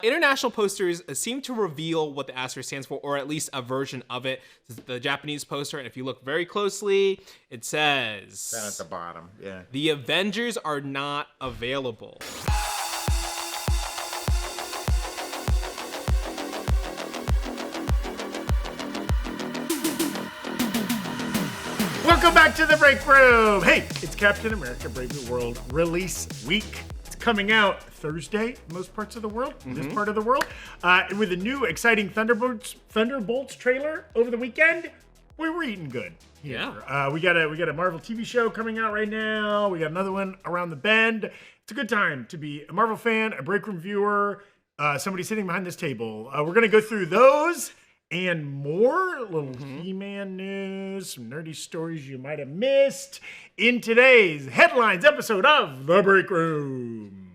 International posters seem to reveal what the Asterisk stands for, or at least a version of it. This is the Japanese poster, and if you look very closely, it says... Down at the bottom, yeah. The Avengers are not available. Welcome back to the Breakroom. Hey, it's Captain America Brave New World release week. It's coming out Thursday in most parts of the world, in this part of the world. With a new exciting Thunderbolts trailer over the weekend, we were eating good here. Yeah. We got a Marvel TV show coming out right now. We got another one around the bend. It's a good time to be a Marvel fan, a Breakroom viewer, somebody sitting behind this table. We're going to go through those and more, a little He-Man news, some nerdy stories you might have missed in today's headlines episode of The Breakroom.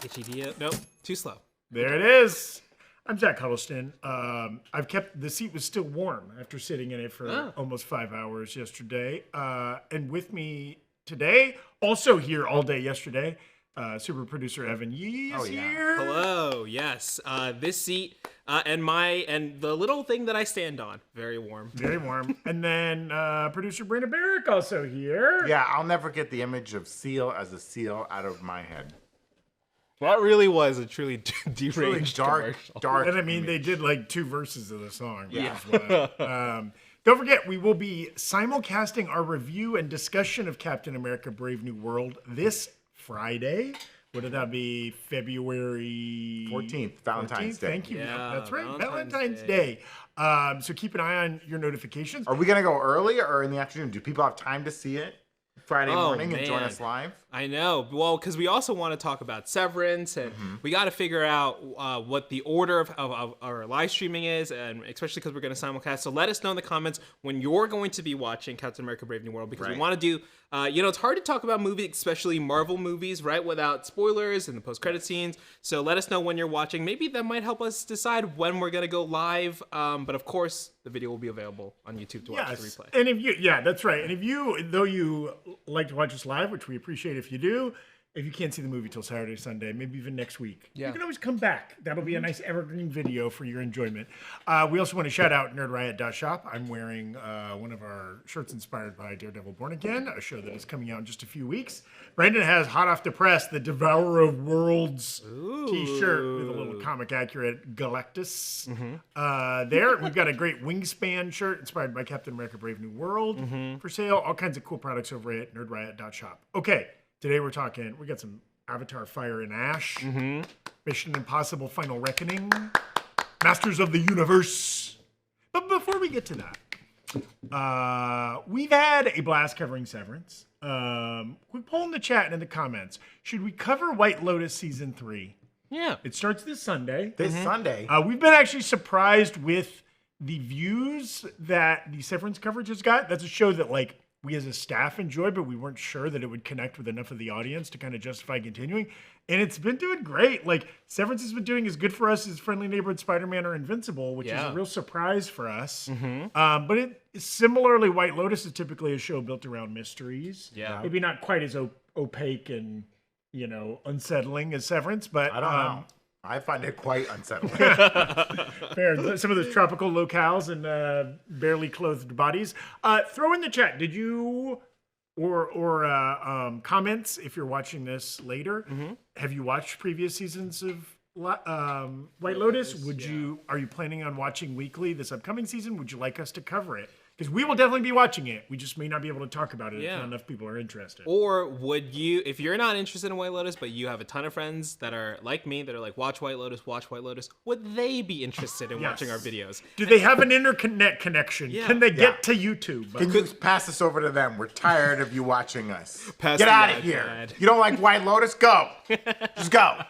HED, nope, too slow. There it is. I'm Zach Huddleston. The seat was still warm after sitting in it for almost 5 hours yesterday. And with me today, also here all day yesterday, super producer Evan is here. Hello, yes. This seat and the little thing that I stand on, very warm. Very warm. And then producer Barrick also here. Yeah, I'll never get the image of Seal as a seal out of my head. That really was a truly deranged Really dark. And I mean, they did like 2 verses of the song. Yeah. Don't forget, we will be simulcasting our review and discussion of Captain America Brave New World this Friday. What would that be? February 14th, Valentine's Day. Thank you. Yeah, That's right, Valentine's Day. So keep an eye on your notifications. Are we going to go early or in the afternoon? Do people have time to see it Friday morning and join man. us live? I know. Well, because we also want to talk about Severance, and we got to figure out what the order of our live streaming is, and especially because we're going to simulcast. So let us know in the comments when you're going to be watching Captain America Brave New World, because we want to do, it's hard to talk about movies, especially Marvel movies, right, without spoilers and the post-credit scenes. So let us know when you're watching. Maybe that might help us decide when we're going to go live. But of course, the video will be available on YouTube to watch the replay. And if you, that's right. And if you, though you like to watch us live, which we appreciate if you do, if you can't see the movie till Saturday, Sunday, maybe even next week, you can always come back. That'll be a nice evergreen video for your enjoyment. We also want to shout out nerdriot.shop. I'm wearing one of our shirts inspired by Daredevil Born Again, a show that is coming out in just a few weeks. Brandon has hot off the press the Devourer of Worlds t-shirt with a little comic accurate Galactus there. We've got a great Wingspan shirt inspired by Captain America Brave New World for sale. All kinds of cool products over at nerdriot.shop. Okay. Today we got some Avatar Fire and Ash, Mission Impossible Final Reckoning, Masters of the Universe. But before we get to that, we've had a blast covering Severance. Quick poll in the chat and in the comments. Should we cover White Lotus Season 3? Yeah. It starts this Sunday. This Sunday. We've been actually surprised with the views that the Severance coverage has got. That's a show that, like, we as a staff enjoy, but we weren't sure that it would connect with enough of the audience to kind of justify continuing. And it's been doing great. Like, Severance has been doing as good for us as Friendly Neighborhood Spider-Man or Invincible, which is a real surprise for us. But similarly, White Lotus is typically a show built around mysteries. Yeah. Maybe not quite as opaque and, unsettling as Severance, but I don't know. I find it quite unsettling. Fair. Some of those tropical locales and barely clothed bodies. Throw in the chat. Did you or comments if you're watching this later? Have you watched previous seasons of White Lotus? Are you planning on watching weekly this upcoming season? Would you like us to cover it? Because we will definitely be watching it. We just may not be able to talk about it if not enough people are interested. Or would you, if you're not interested in White Lotus, but you have a ton of friends that are like me, that are like, watch White Lotus, would they be interested in watching our videos? Do they have an internet connection? Yeah. Can they get to YouTube? Can you pass this over to them? We're tired of you watching us. Get out of here. Dad. You don't like White Lotus? Go. Just go.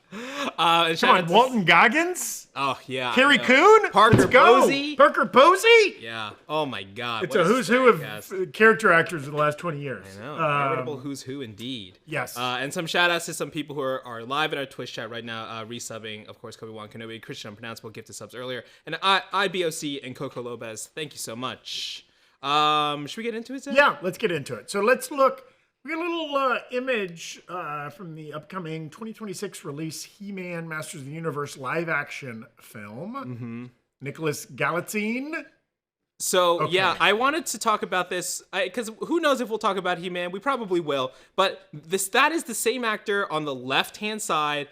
Come on, Walton Goggins? Oh, yeah. Carrie Coon? Parker Let's go. Posey? Parker Posey? Yeah. Oh, my God. It's a who's who of character actors of the last 20 years. I know. Veritable who's who indeed. Yes. And some shout outs to some people who are live in our Twitch chat right now, resubbing, of course, Kobe-Wan Kenobi, Christian Unpronounceable, gifted subs earlier, and IBOC and Coco Lopez. Thank you so much. Should we get into it, Zach? Yeah, let's get into it. So let's look. We got a little image from the upcoming 2026 release He-Man Masters of the Universe live-action film. Nicholas Galitzine. So, yeah, I wanted to talk about this because who knows if we'll talk about He-Man. We probably will. But that is the same actor on the left-hand side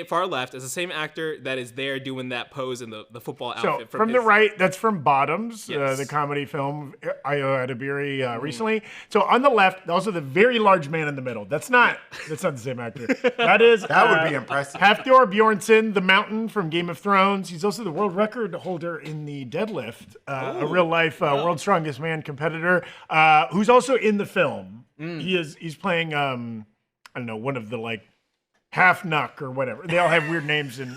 far left as the same actor that is there doing that pose in the football outfit. So, from the right, that's from Bottoms, the comedy film Io Adibiri recently. So, on the left, also the very large man in the middle. That's not the same actor. That would be impressive. Hafthor Bjornsson, the Mountain from Game of Thrones. He's also the world record holder in the deadlift. A real-life World's Strongest Man competitor, who's also in the film. He's playing, I don't know, one of the, like, Half-Nuck or whatever. They all have weird names in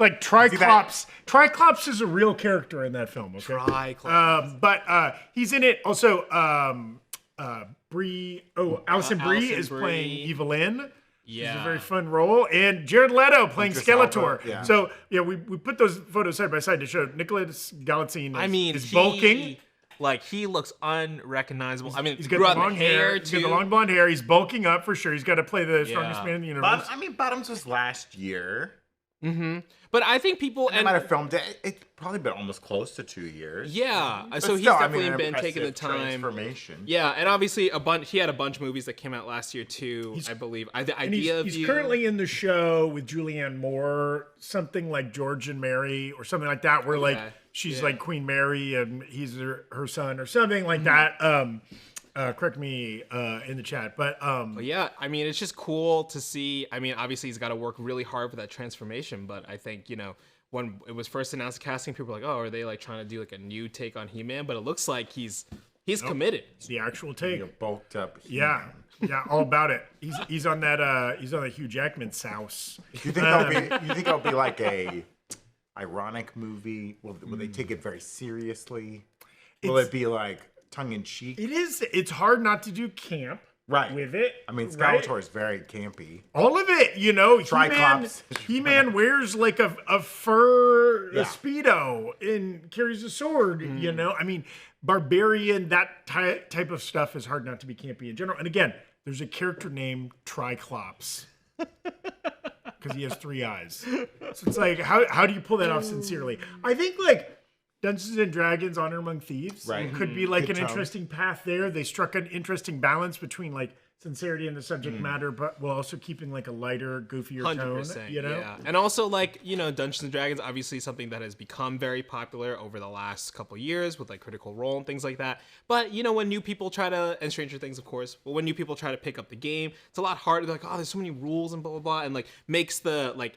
like, Triclops. Triclops is a real character in that film, okay? Triclops. But he's in it. Also, Alison Brie is playing Evelyn. Yeah. It's a very fun role. And Jared Leto playing Skeletor. Yeah. So, yeah, we put those photos side by side to show Nicholas Galitzine is bulking. Like, he looks unrecognizable. He's got the long hair, too. He's got the long blonde hair. He's bulking up for sure. He's got to play the strongest man in the universe. Bottoms was last year. But I think people... And might have filmed it. It's probably been almost close to 2 years. Yeah. But so still, he's definitely been taking the time. Transformation. Yeah, and obviously he had a bunch of movies that came out last year too, I believe. He's currently in the show with Julianne Moore, something like George and Mary or something like that, where like she's like Queen Mary and he's her son or something like that. Correct me in the chat, but yeah, I mean, it's just cool to see. I mean, obviously he's got to work really hard for that transformation, but I think, when it was first announced casting, people were like, oh, are they like trying to do like a new take on He-Man? But it looks like he's committed. It's the actual take. You're bulked up. Yeah, all about it. He's on that Hugh Jackman souse. You think it'll be like a ironic movie? Will they take it very seriously? Will it be like tongue in cheek? It is. It's hard not to do camp with it. I mean, Skeletor is very campy. All of it, Triclops. He-Man wears like a fur Speedo and carries a sword, I mean, Barbarian, that type of stuff is hard not to be campy in general. And again, there's a character named Triclops. Because he has 3 eyes. So it's like, how do you pull that off sincerely? I think like Dungeons and Dragons Honor Among Thieves could be like an interesting path there. They struck an interesting balance between like sincerity in the subject matter, but while also keeping like a lighter, goofier 100%, tone. Yeah. And also like, Dungeons and Dragons, obviously something that has become very popular over the last couple years with like Critical Role and things like that. But when new people and Stranger Things, of course, but when new people try to pick up the game, it's a lot harder. They're like, oh, there's so many rules and blah, blah, blah. And like makes the like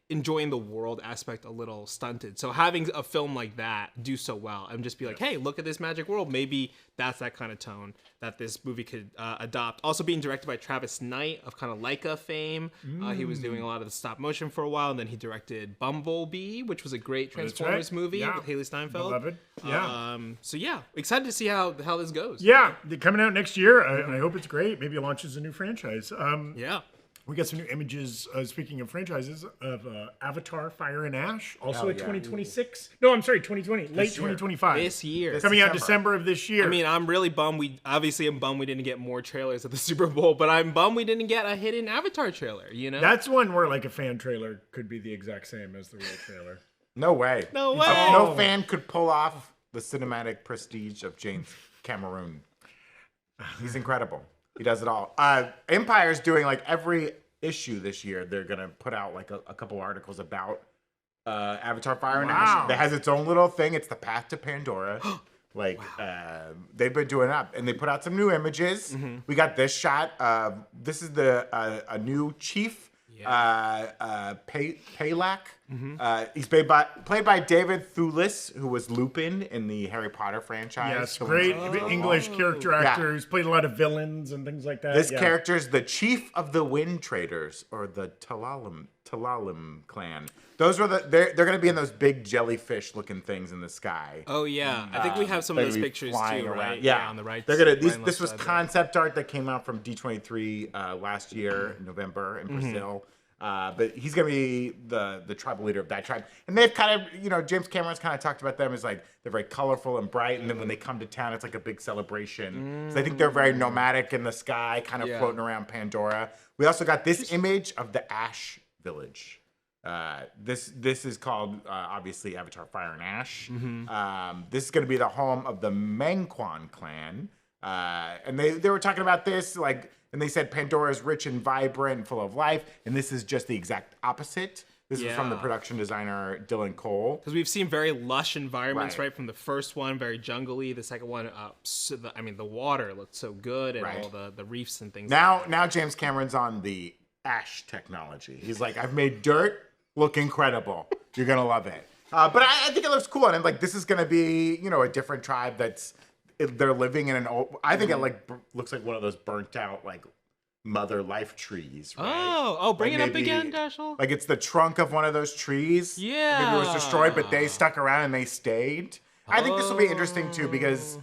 enjoying the world aspect a little stunted. So having a film like that do so well and just be like, hey, look at this magic world. Maybe that's that kind of tone that this movie could adopt. Also being directed by Travis Knight of kind of Leica fame. He was doing a lot of the stop motion for a while, and then he directed Bumblebee, which was a great Transformers movie with Haley Steinfeld. Beloved. Yeah. So yeah, excited to see how this goes. Yeah, they're coming out next year. I hope it's great. Maybe it launches a new franchise. Yeah. We got some new images, speaking of franchises, of Avatar, Fire and Ash, also at 2026. No, I'm sorry, 2020, late 2025. This year. Coming out December of this year. I mean, I'm really bummed. I'm bummed we didn't get more trailers at the Super Bowl, but I'm bummed we didn't get a hidden Avatar trailer, That's one where like a fan trailer could be the exact same as the real trailer. No way. No way. No fan could pull off the cinematic prestige of James Cameron. He's incredible. He does it all. Empire's doing like every issue this year. They're gonna put out like a couple articles about Avatar: Fire and Ash. That has its own little thing. It's the Path to Pandora. They've been doing that, and they put out some new images. We got this shot. This is a new chief. Palak. He's played by David Thewlis, who was Lupin in the Harry Potter franchise. Yes, great English character actor who's played a lot of villains and things like that. This character's the chief of the Wind Traders, or the Talalim clan. Those were they're going to be in those big jellyfish-looking things in the sky. Oh yeah, I think we have some of those pictures too, right? Yeah, on the right. They're gonna. This was concept art that came out from D23 last year in November in Brazil. But he's gonna be the tribal leader of that tribe. And they've kind of, James Cameron's kind of talked about them as like they're very colorful and bright, and then when they come to town, it's like a big celebration. So I think they're very nomadic in the sky, kind of floating around Pandora. We also got this image of the Ash Village. This is called obviously Avatar: Fire and Ash. This is going to be the home of the Mengquan clan, and they were talking about this and they said Pandora is rich and vibrant and full of life, and this is just the exact opposite. This is from the production designer Dylan Cole. Because we've seen very lush environments, right? From the first one, very jungly. The second one, the water looked so good, and all the reefs and things. Now James Cameron's on the Ash technology. He's like, I've made dirt look incredible. You're gonna love it. But I think it looks cool, and this is gonna be a different tribe they're living in an old. I think it looks like one of those burnt out mother life trees. Right? Bring it up again, Dashiell. It's the trunk of one of those trees. Yeah, maybe it was destroyed, but they stuck around and they stayed. I think this will be interesting too because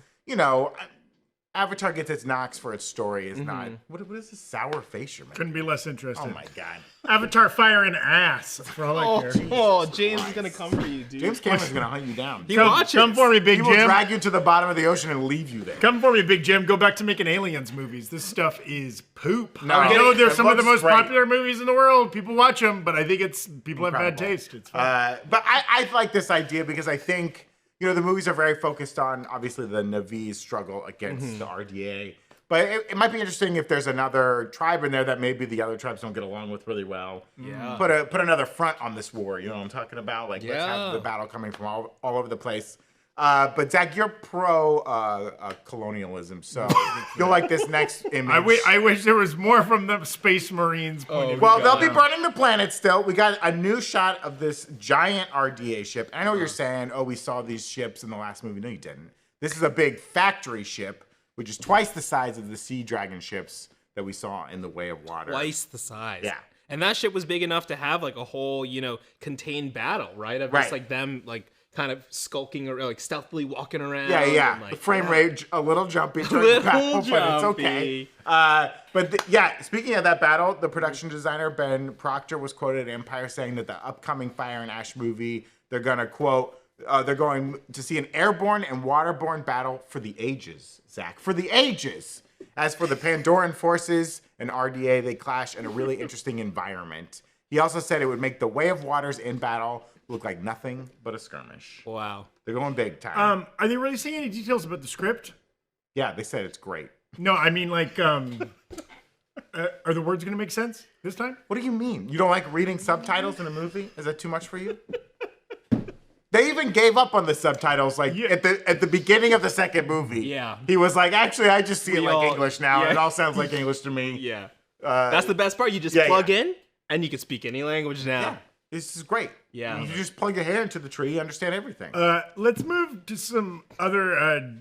Avatar gets its knocks for its story. Is not what is this sour face you're making? Couldn't be less interested. Oh my god! Avatar: Fire and Ass. For all I care. James is gonna come for you, dude. James Cameron's gonna hunt you down. Come for me, Big Jim. He will drag you to the bottom of the ocean and leave you there. Come for me, Big Jim. Go back to making Aliens movies. This stuff is poop. No, I know they're some of the most great. popular movies in the world. People watch them, but I think people have bad taste. It's fine. But I like this idea because I think the movies are very focused on obviously the Na'vi's struggle against the RDA. But it might be interesting if there's another tribe in there that maybe the other tribes don't get along with really well. Yeah. Put another front on this war. You know what I'm talking about? Let's have the battle coming from all over the place. But Zach, you're pro colonialism, so you'll like this next image. I wish there was more from the Space Marines point of view. Well, they'll be burning the planet still. We got a new shot of this giant RDA ship. I know you're saying, we saw these ships in the last movie. No, you didn't. This is a big factory ship, which is twice the size of the Sea Dragon ships that we saw in The Way of Water. Twice the size. Yeah. And that ship was big enough to have a whole, contained battle, right? Of just them kind of skulking or stealthily walking around. Yeah. And, the frame rate a little jumpy during the battle, but it's okay. Speaking of that battle, the production designer Ben Proctor was quoted at Empire saying that the upcoming Fire and Ash movie, they're gonna quote, they're going to see an airborne and waterborne battle for the ages, Zach. For the ages. As for the Pandoran forces and RDA, they clash in a really interesting environment. He also said it would make the Way of Waters in battle look like nothing but a skirmish. Wow. They're going big time. Are they really saying any details about the script? Yeah, they said it's great. No, I mean are the words going to make sense this time? What do you mean? You don't like reading subtitles in a movie? Is that too much for you? They even gave up on the subtitles at the beginning of the second movie. Yeah. He was like, actually, I just see it like English now. Yeah. It all sounds like English to me. Yeah. That's the best part. You just plug in and you can speak any language now. Yeah. This is great. Yeah. You just plug your hand into the tree, you understand everything. Let's move to some other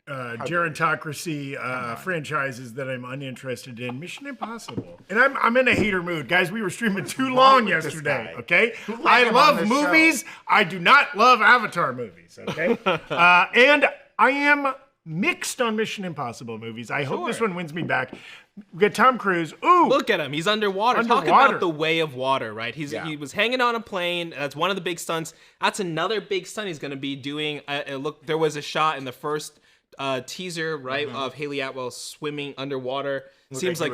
gerontocracy franchises that I'm uninterested in. Mission Impossible. And I'm in a hater mood. Guys, we were streaming too long yesterday, okay? I love movies. Show? I do not love Avatar movies, okay? And I am mixed on Mission Impossible movies. I hope this one wins me back. We got Tom Cruise. Ooh, look at him. He's underwater. Talk about the Way of Water, right? He was hanging on a plane. That's one of the big stunts. That's another big stunt he's going to be doing. Look, there was a shot in the first teaser, right, of Haley Atwell swimming underwater. Seems like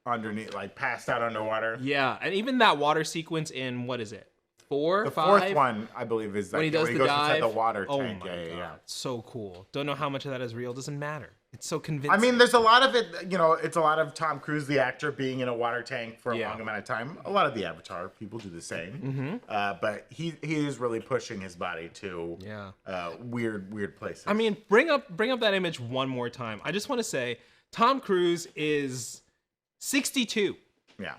underneath, passed out underwater. Yeah, and even that water sequence in what is it? 4, 5? The fourth one, I believe, is when he goes inside the water oh tank. My God. Yeah. So cool. Don't know how much of that is real. Doesn't matter. It's so convincing. I mean, there's a lot of it, it's a lot of Tom Cruise, the actor, being in a water tank for a long amount of time. A lot of the Avatar people do the same. But he is really pushing his body to weird places. I mean, bring up that image one more time. I just want to say, Tom Cruise is 62. Yeah.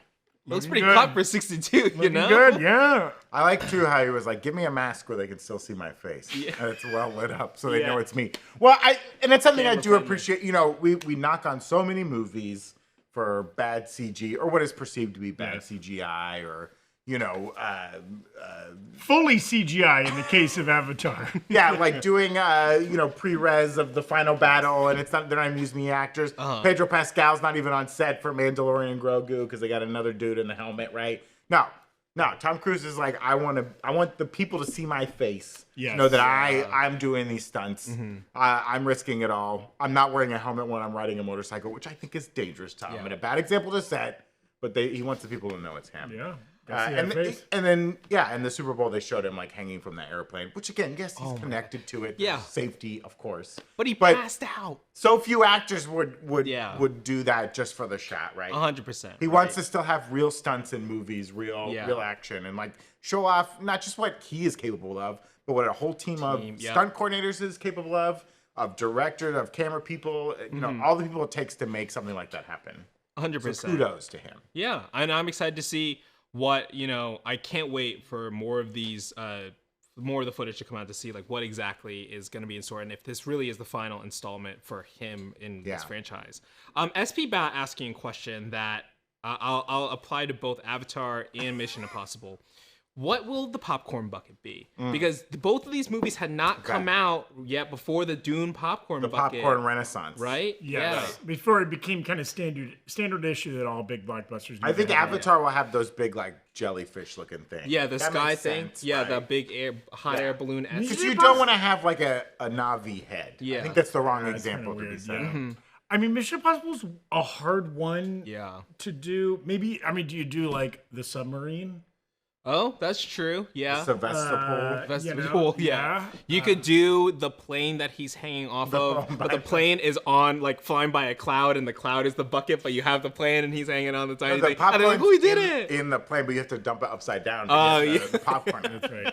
Looks pretty cut for 62, Looking good, yeah. I like, too, how he was like, give me a mask where they can still see my face. Yeah. And it's well lit up so they know it's me. Well, and it's something I do appreciate. We knock on so many movies for bad CG, or what is perceived to be bad CGI, or, fully CGI in the case of Avatar. Yeah, like doing, pre-res of the final battle, and they're not even using the actors. Pedro Pascal's not even on set for Mandalorian and Grogu because they got another dude in the helmet, right? No, Tom Cruise is like, I want the people to see my face, Yes. to know that I'm doing these stunts. I'm risking it all. I'm not wearing a helmet when I'm riding a motorcycle, which I think is dangerous, Tom, and a bad example to set. But he wants the people to know it's him. Yeah. And then in the Super Bowl they showed him like hanging from the airplane, which again, yes, he's connected to it. Yeah. Safety, of course. But he passed out. So few actors would do that just for the shot, right? 100%. He wants to still have real stunts in movies, real action, and like show off not just what he is capable of, but what a whole team of stunt coordinators is capable of directors, of camera people, all the people it takes to make something like that happen. 100%. So kudos to him. Yeah, and I'm excited to see what, I can't wait for more of these, more of the footage to come out to see like what exactly is going to be in store and if this really is the final installment for him in this franchise. SP Bat asking a question that I'll apply to both Avatar and Mission Impossible. What will the popcorn bucket be? Because both of these movies had not come out yet before the Dune popcorn bucket. The popcorn renaissance. Right? Yeah. Before it became kind of standard issue that all big blockbusters. I think Avatar will have those big like jellyfish looking things. Yeah, the that sky makes thing. sense, Yeah, right? the big hot air balloon. Because you don't want to have like a Na'vi head. Yeah. I think that's the wrong example kinda to be weird, set. yeah. I mean, Mission Impossible's a hard one to do. Maybe, do you do like the submarine? Oh, that's true. Yeah. Sevastopol. You could do the plane that he's hanging off of, but the plane is on like flying by a cloud, and the cloud is the bucket, but you have the plane and he's hanging on the tiny thing. And they're like, "We did it!" In the plane, but you have to dump it upside down. Oh, The popcorn. That's right.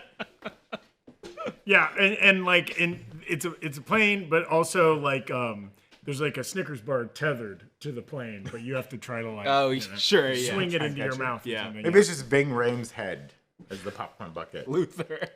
Yeah, and it's a plane, but also like there's like a Snickers bar tethered to the plane, but you have to try to like swing it into your mouth. Yeah. Maybe it's just Ving Rhames' head as the popcorn bucket. Luther.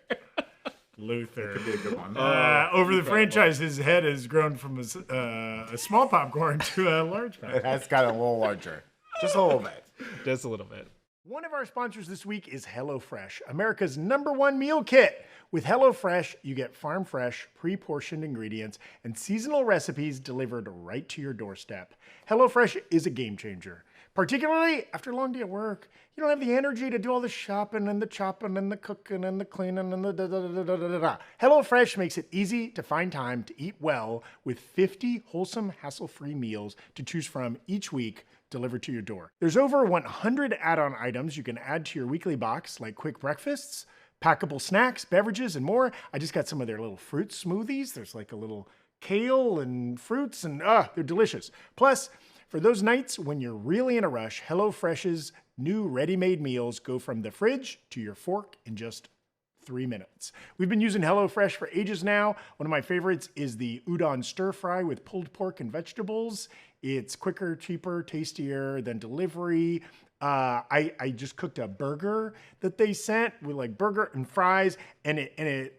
Could be a good one. Over the franchise, his head has grown from a small popcorn to a large popcorn. That's got a little larger, just a little bit. Just a little bit. One of our sponsors this week is HelloFresh, America's #1 meal kit. With HelloFresh, you get farm fresh, pre-portioned ingredients and seasonal recipes delivered right to your doorstep. HelloFresh is a game changer, particularly after a long day at work. You don't have the energy to do all the shopping and the chopping and the cooking and the cleaning and the da-da-da-da-da-da-da. HelloFresh makes it easy to find time to eat well with 50 wholesome, hassle-free meals to choose from each week, delivered to your door. There's over 100 add-on items you can add to your weekly box, like quick breakfasts, packable snacks, beverages, and more. I just got some of their little fruit smoothies. There's like a little kale and fruits, and they're delicious. Plus, for those nights when you're really in a rush, HelloFresh's new ready-made meals go from the fridge to your fork in just 3 minutes. We've been using HelloFresh for ages now. One of my favorites is the udon stir fry with pulled pork and vegetables. It's quicker, cheaper, tastier than delivery. I just cooked a burger that they sent with like burger and fries and an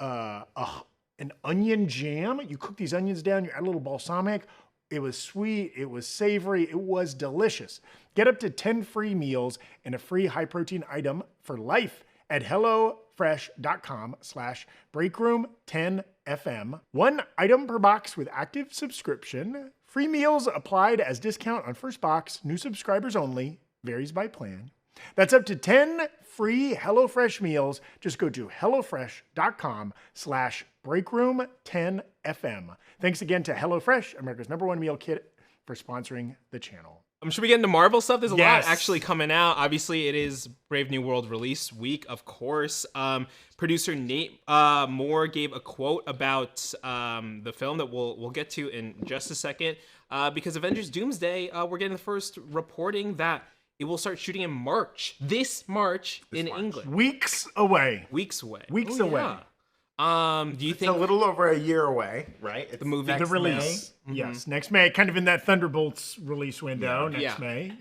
onion jam. You cook these onions down, you add a little balsamic. It was sweet, it was savory, it was delicious. Get up to 10 free meals and a free high protein item for life at HelloFresh.com/Breakroom10FM. 1 item per box with active subscription. Free meals applied as discount on first box. New subscribers only. Varies by plan. That's up to 10 free HelloFresh meals. Just go to HelloFresh.com/Breakroom10FM. Thanks again to HelloFresh, America's #1 meal kit, for sponsoring the channel. Should we get into Marvel stuff? There's a lot actually coming out. Obviously, it is Brave New World release week, of course. Producer Nate Moore gave a quote about the film that we'll get to in just a second. Because Avengers Doomsday, we're getting the first reporting that it will start shooting in March. This March in England. Weeks away. Weeks away. Weeks away. Yeah. Do you think it's a little over a year away, right? It's the movie, the release? May. Yes, next May, kind of in that Thunderbolts release window. Next May,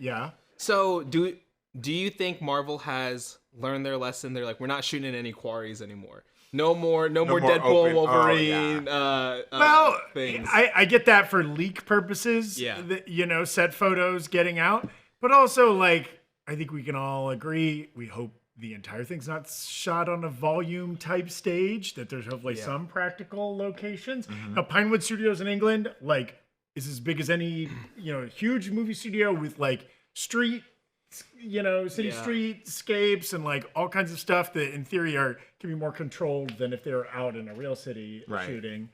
So do you think Marvel has learned their lesson? They're like, we're not shooting in any quarries anymore. No more Deadpool, Wolverine. Things. I get that for leak purposes. Yeah. Set photos getting out, but also like I think we can all agree. We hope the entire thing's not shot on a volume type stage, that there's hopefully some practical locations. Now, Pinewood Studios in England, like, is as big as any, huge movie studio with like street city streetscapes and like all kinds of stuff that in theory can be more controlled than if they were out in a real city shooting.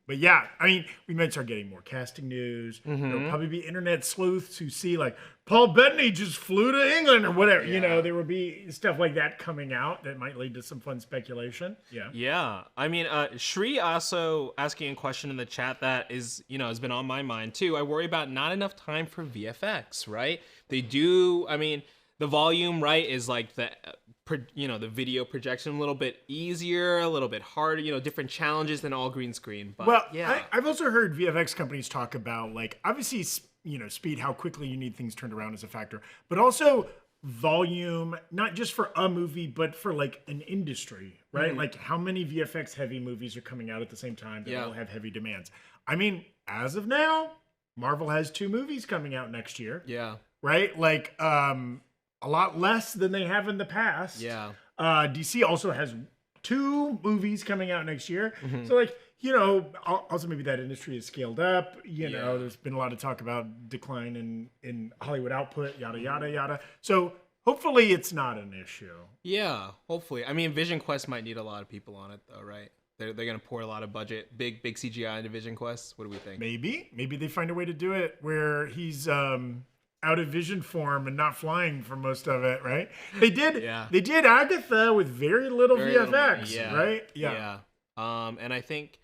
But yeah, I mean, we might start getting more casting news. There'll probably be internet sleuths who see like Paul Bettany just flew to England or whatever. There will be stuff like that coming out that might lead to some fun speculation. Yeah. I mean, Shri also asking a question in the chat that is, has been on my mind too. I worry about not enough time for VFX, right? They do. I mean, the volume, right, is like the video projection a little bit easier, a little bit harder, different challenges than all green screen. But I've also heard VFX companies talk about like obviously speed, how quickly you need things turned around is a factor, but also volume, not just for a movie, but for like an industry, right? Like how many VFX heavy movies are coming out at the same time that all have heavy demands. I mean, as of now, Marvel has 2 movies coming out next year. Yeah. Right? Like, a lot less than they have in the past. Yeah. DC also has 2 movies coming out next year. So like, also maybe that industry is scaled up. There's been a lot of talk about decline in Hollywood output, yada, yada, yada. So hopefully it's not an issue. Yeah, hopefully. I mean, Vision Quest might need a lot of people on it though, right? They're going to pour a lot of budget, big CGI into Vision Quest. What do we think? Maybe they find a way to do it where he's out of vision form and not flying for most of it, right? They did Agatha with very little VFX, right? Yeah. And I think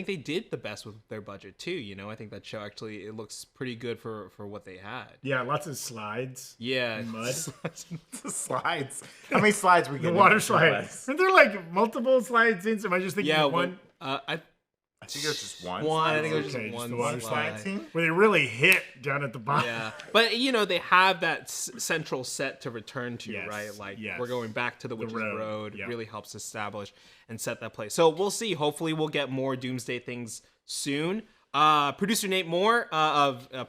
they did the best with their budget too. I think that show actually, it looks pretty good for what they had. Yeah, lots of slides. Yeah. Mud. Slides. How many slides we get? The water slides. Aren't there like multiple slides in? So am I just thinking of one? I think it was just one. I think it was just one the water slide. Where they really hit down at the bottom. Yeah, but they have that central set to return to, right? Like we're going back to the Witch's Road. It really helps establish and set that place. So we'll see. Hopefully, we'll get more Doomsday things soon. Producer Nate Moore,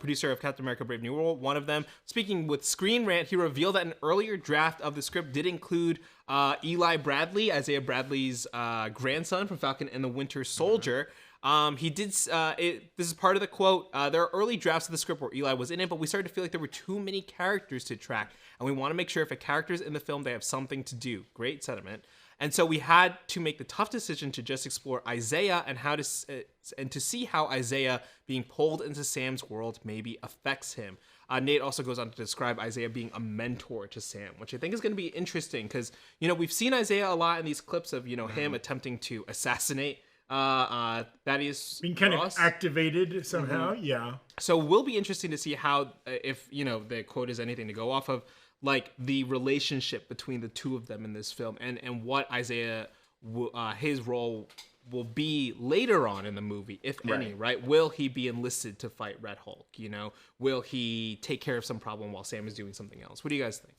producer of Captain America: Brave New World, one of them, speaking with Screen Rant, he revealed that an earlier draft of the script did include Eli Bradley, Isaiah Bradley's grandson from Falcon and the Winter Soldier. He did. This is part of the quote. There are early drafts of the script where Eli was in it, but we started to feel like there were too many characters to track, and we want to make sure if a character's in the film, they have something to do. Great sentiment. And so we had to make the tough decision to just explore Isaiah and to see how Isaiah being pulled into Sam's world maybe affects him. Nate also goes on to describe Isaiah being a mentor to Sam, which I think is going to be interesting because we've seen Isaiah a lot in these clips of him attempting to assassinate Thaddeus being kind of activated somehow. Yeah. So will be interesting to see how if the quote is anything to go off of, like the relationship between the two of them in this film and what Isaiah his role will be later on in the movie, if any, right? Will he be enlisted to fight Red Hulk? Will he take care of some problem while Sam is doing something else? What do you guys think?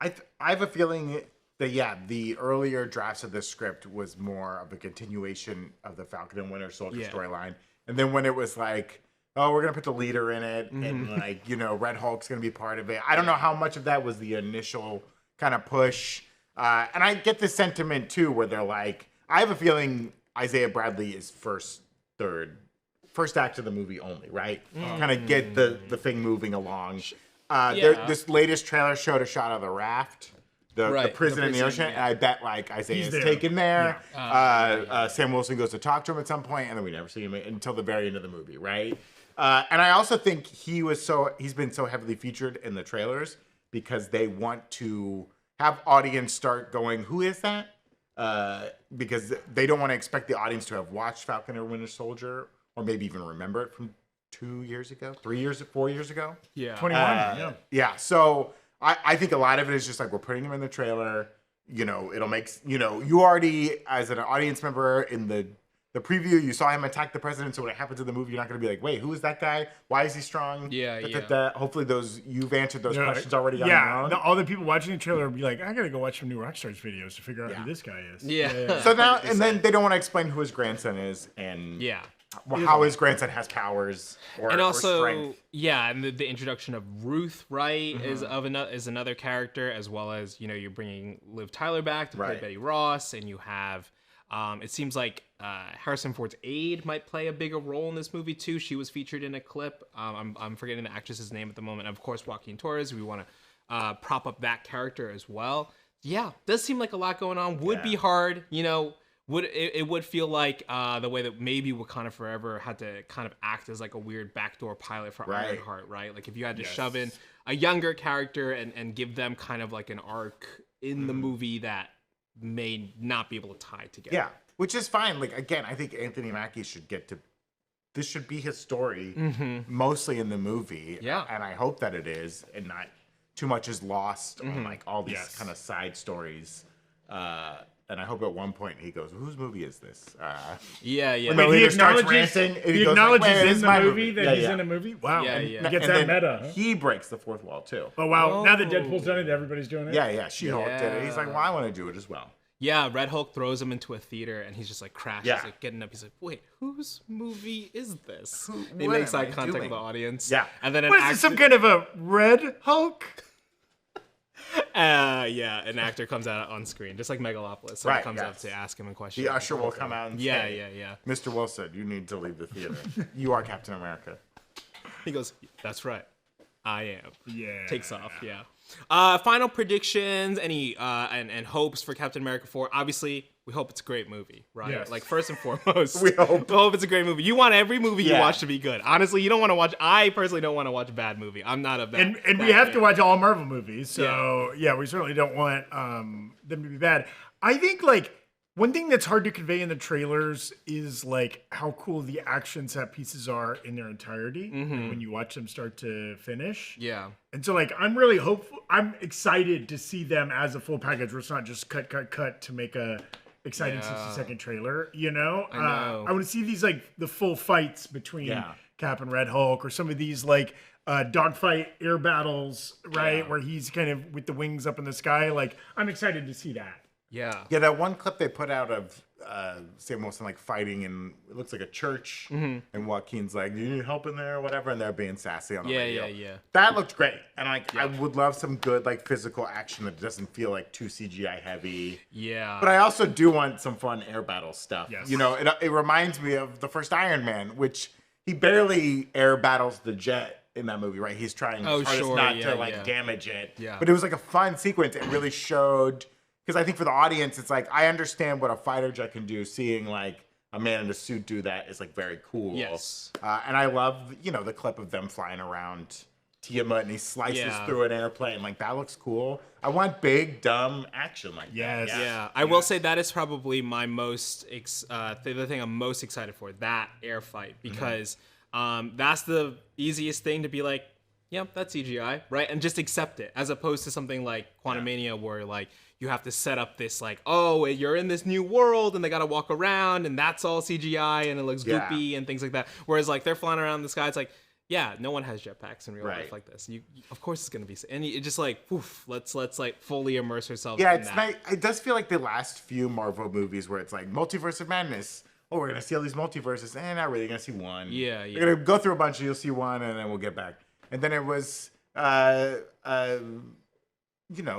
I have a feeling that the earlier drafts of the script was more of a continuation of the Falcon and Winter Soldier storyline, and then when it was like, oh, we're gonna put the leader in it, and like Red Hulk's gonna be part of it. I don't know how much of that was the initial kind of push, and I get the sentiment too, where they're like, I have a feeling Isaiah Bradley is first act of the movie only, right? Kind of get the thing moving along. This latest trailer showed a shot of the raft. The prison in the ocean, and I bet like Isaiah's taken there. Sam Wilson goes to talk to him at some point, and then we never see him until the very end of the movie, right? And I also think he's been so heavily featured in the trailers because they want to have audience start going, who is that? Because they don't want to expect the audience to have watched Falcon or Winter Soldier, or maybe even remember it from 2 years ago, 3 years, 4 years ago. Yeah, 21. Yeah. So I think a lot of it is just like we're putting him in the trailer. It'll make you already as an audience member in the preview, you saw him attack the president. So when it happens in the movie, you're not going to be like, wait, who is that guy? Why is he strong? Hopefully you've answered those questions already on your own. All the people watching the trailer will be like, I got to go watch some new Rockstars videos to figure out who this guy is. Yeah. So now, and then they don't want to explain who his grandson is and how his grandson has powers or strength. And the introduction of Ruth, right, is another character, as well as, you're bringing Liv Tyler back to play Betty Ross, and you have It seems like Harrison Ford's aide might play a bigger role in this movie too. She was featured in a clip. I'm forgetting the actress's name at the moment. Of course, Joaquin Torres. We want to prop up that character as well. Yeah, does seem like a lot going on. Would be hard, you know. It would feel like the way that maybe Wakanda Forever had to kind of act as like a weird backdoor pilot for Ironheart, right? Like if you had to shove in a younger character and give them kind of like an arc in the movie that may not be able to tie together. Yeah, which is fine. Like again, I think Anthony Mackie should get to. This should be his story, mostly in the movie. Yeah, and I hope that it is, and not too much is lost on like all these kind of side stories. And I hope at one point he goes, "Whose movie is this?" Yeah. When he acknowledges, he acknowledges in the movie that he's in a movie. Wow, Yeah. He gets that meta. Huh? He breaks the fourth wall too. Oh wow! Now that Deadpool's done it, everybody's doing it. Yeah. She-Hulk did it. He's like, "Well, I want to do it as well." Yeah, Red Hulk throws him into a theater and he's just like crashes, like getting up. He's like, "Wait, whose movie is this?" He makes eye contact with the audience. Yeah, and then what is this, some kind of a Red Hulk? An actor comes out on screen, just like Megalopolis. Someone comes up to ask him a question. The usher will come out and say, yeah. "Mr. Wilson, you need to leave the theater. You are Captain America." He goes, "That's right, I am." Yeah. Takes off. Yeah. Final predictions, any and hopes for Captain America 4. Obviously, we hope it's a great movie, right? Yes. Like first and foremost, we hope it's a great movie. You want every movie you watch to be good. Honestly, you don't want to watch. I personally don't want to watch a bad movie. I'm not a bad. And we have to watch all Marvel movies, so we certainly don't want them to be bad. I think like one thing that's hard to convey in the trailers is like how cool the action set pieces are in their entirety when you watch them start to finish. Yeah. And so like I'm really hopeful. I'm excited to see them as a full package where it's not just cut to make a exciting 60-second trailer, you know? I know. I want to see these like the full fights between Cap and Red Hulk, or some of these like dogfight air battles, right? Where he's kind of with the wings up in the sky. Like I'm excited to see that. Yeah. Yeah, that one clip they put out of Sam Wilson like fighting in, it looks like a church, and Joaquin's like, "Do you need help in there or whatever?" And they're being sassy on the radio. Yeah. That looked great, and like I would love some good like physical action that doesn't feel like too CGI heavy. Yeah. But I also do want some fun air battle stuff. Yes. You know, it reminds me of the first Iron Man, which he barely air battles the jet in that movie, right? He's trying his hardest not to damage it. Yeah. But it was like a fun sequence. It really showed. Because I think for the audience, it's like, I understand what a fighter jet can do. Seeing like a man in a suit do that is like very cool. Yes. And I love, the clip of them flying around Tiamat and he slices through an airplane. Like that looks cool. I want big, dumb action like that. Yeah. I will say that is probably my most, the thing I'm most excited for, that air fight. Because that's the easiest thing to be like, yeah, that's CGI, right? And just accept it. As opposed to something like Quantumania where like, you have to set up this like, oh, you're in this new world and they got to walk around and that's all CGI and it looks goopy and things like that. Whereas like they're flying around in the sky, it's like, yeah, no one has jetpacks in real life like this. You of course it's gonna be, and it just like, oof, let's like fully immerse ourselves. Yeah, in it's that. nice. It does feel like the last few Marvel movies where it's like Multiverse of Madness. Oh, we're gonna see all these multiverses, and not really. You're gonna see one. Yeah. You're gonna go through a bunch, and you'll see one, and then we'll get back. And then it was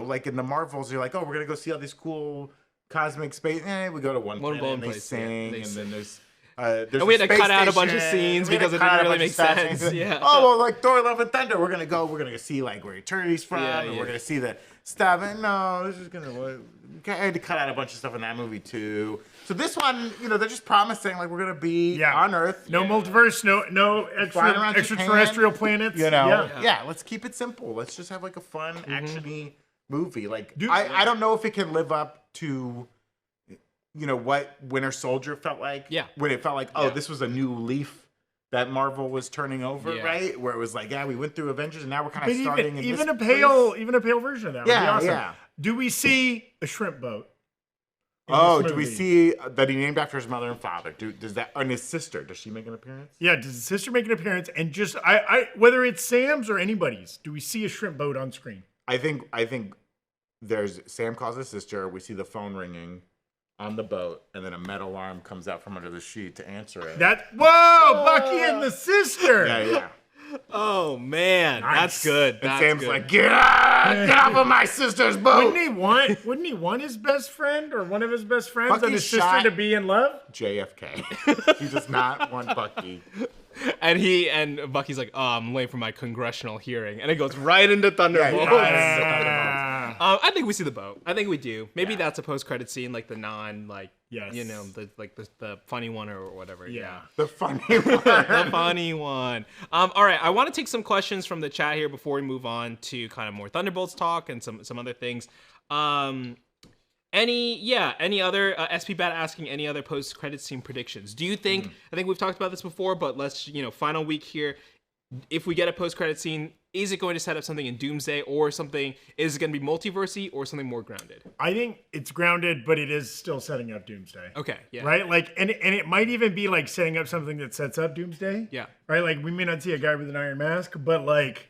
like in the Marvels, you're like, oh, we're gonna go see all these cool cosmic space. We go to one planet and they sing, and then there's and we had to cut out a bunch of scenes because it didn't really make sense. Yeah. Oh well, like Thor: Love and Thunder, we're gonna go see like where Eternity's from, and we're gonna see the stuff. And no, this is gonna. I had to cut out a bunch of stuff in that movie too. So this one, they're just promising like we're gonna be on Earth. No multiverse, no extraterrestrial planets. Let's keep it simple. Let's just have like a fun, actiony movie. Like I don't know if it can live up to what Winter Soldier felt like. Yeah. When it felt like, this was a new leaf that Marvel was turning over, right? Where it was like, we went through Avengers and now we're kind of starting in even this a pale version of that. Yeah, would be awesome. yeah. Do we see a shrimp boat? Do we see that he named after his mother and father? Does that, and his sister? Does she make an appearance? Yeah, does his sister make an appearance? And just whether it's Sam's or anybody's, do we see a shrimp boat on screen? I think there's Sam calls his sister. We see the phone ringing on the boat, and then a metal arm comes out from under the sheet to answer it. Bucky and the sister. Yeah. Oh man, that's good. And That's Sam's good. like, get off of my sister's boat. Wouldn't he want his best friend or one of his best friends Bucky and his sister shot- to be in love? JFK. He does not want Bucky. And Bucky's like, oh, I'm late for my congressional hearing, and it goes right into Thunderbolts. I think we see the boat. I think we do. Maybe that's a post-credit scene, like the Yes. the funny one or whatever. Yeah. The funny one. The funny one. All right, I want to take some questions from the chat here before we move on to kind of more Thunderbolts talk and some other things. Any other SP Bat asking any other post-credit scene predictions? Do you think? I think we've talked about this before, but let's final week here. If we get a post-credit scene, is it going to set up something in Doomsday or something? Is it going to be multiversey or something more grounded? I think it's grounded, but it is still setting up Doomsday. Okay, yeah. Right? Like, and it might even be like setting up something that sets up Doomsday. Yeah. Right? Like, we may not see a guy with an iron mask, but like,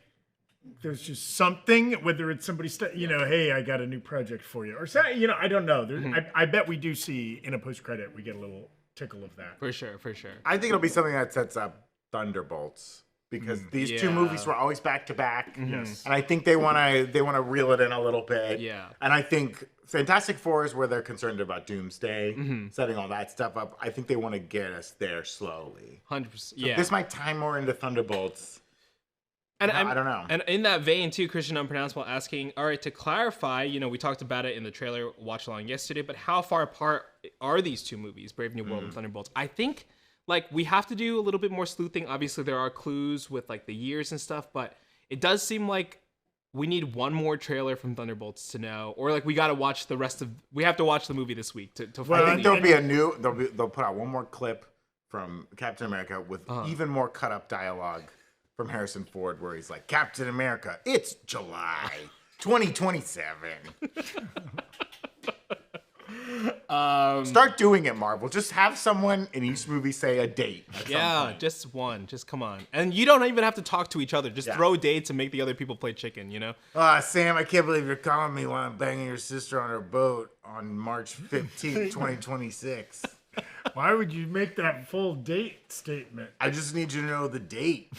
there's just something, whether it's somebody, hey, I got a new project for you. Or, I don't know. I bet we do see in a post-credit, we get a little tickle of that. For sure. I think it'll be something that sets up Thunderbolts. Because these two movies were always back to back, Yes. and I think they wanna reel it in a little bit. Yeah. And I think Fantastic Four is where they're concerned about Doomsday, setting all that stuff up. I think they want to get us there slowly. 100%. Yeah. This might tie more into Thunderbolts. And I don't know. And in that vein, too, Christian Unpronounceable asking, all right, to clarify, we talked about it in the trailer watch along yesterday, but how far apart are these two movies, Brave New World and Thunderbolts? I think, we have to do a little bit more sleuthing. Obviously, there are clues with, the years and stuff, but it does seem like we need one more trailer from Thunderbolts to know, or, we got to watch we have to watch the movie this week to I think there'll be they'll put out one more clip from Captain America with even more cut-up dialogue from Harrison Ford, where he's like, Captain America, it's July 2027. Start doing it, Marvel. Just have someone in each movie say a date. Yeah, just one. Just come on. And you don't even have to talk to each other. Just throw dates and make the other people play chicken, Sam, I can't believe you're calling me while I'm banging your sister on her boat on March 15th, 2026. Why would you make that full date statement? I just need you to know the date.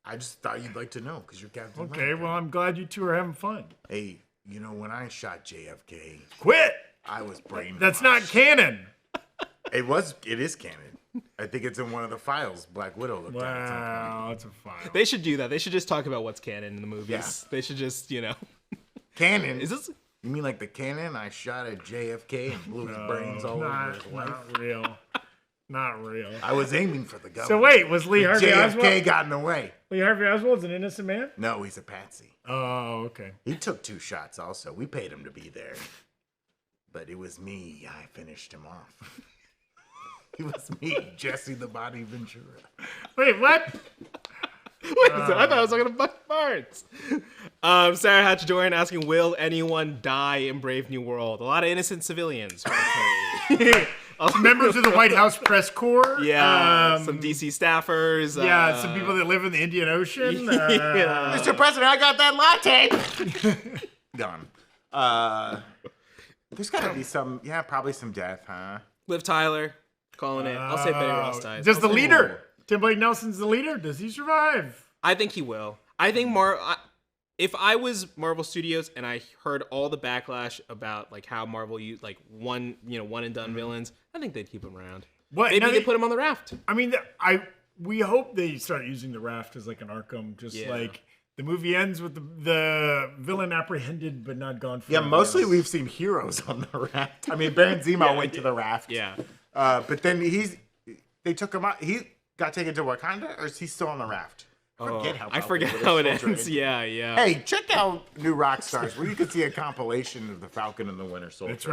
I just thought you'd like to know because you're Captain Okay, America. well, I'm glad you two are having fun. Hey, when I shot JFK, Quit! I was brainwashed. That's not canon. It is canon. I think it's in one of the files Black Widow looked at some point. Wow, that's a file. They should do that. They should just talk about what's canon in the movies. Yeah. They should just, Canon? Is this? You mean like the cannon I shot at JFK and blew his brains all over his wife? Not real. Not real. I was aiming for the government. So wait, was Lee Harvey JFK Oswald? got in the way. Lee Harvey Oswald's an innocent man? No, he's a patsy. Oh, okay. He took 2 shots also. We paid him to be there. But it was me. I finished him off. It was me, Jesse the Body Ventura. Wait, what? Wait a second, I thought I was talking to Buck Barnes. Sarah Hatch-Dorian asking, will anyone die in Brave New World? A lot of innocent civilians. Members of the White House press corps. Yeah, some DC staffers. Yeah, some people that live in the Indian Ocean. Yeah. Mr. President, I got that latte. Gone. There's got to be probably some death, huh? Liv Tyler, calling it. I'll say Betty Ross dies. Does the leader, Tim Blake Nelson's the leader, does he survive? I think he will. I think if I was Marvel Studios and I heard all the backlash about how Marvel used one and done villains, I think they'd keep him around. What? Maybe they put him on the raft. I mean, we hope they start using the raft as an Arkham, the movie ends with the villain apprehended but not gone for. Yeah, mostly we've seen heroes on the raft. I mean, Baron Zemo went to the raft. Yeah. But then they took him out. He got taken to Wakanda, or is he still on the raft? I forget how it ends. Yeah. Hey, check out New Rockstars, where you can see a compilation of the Falcon and the Winter Soldier. That's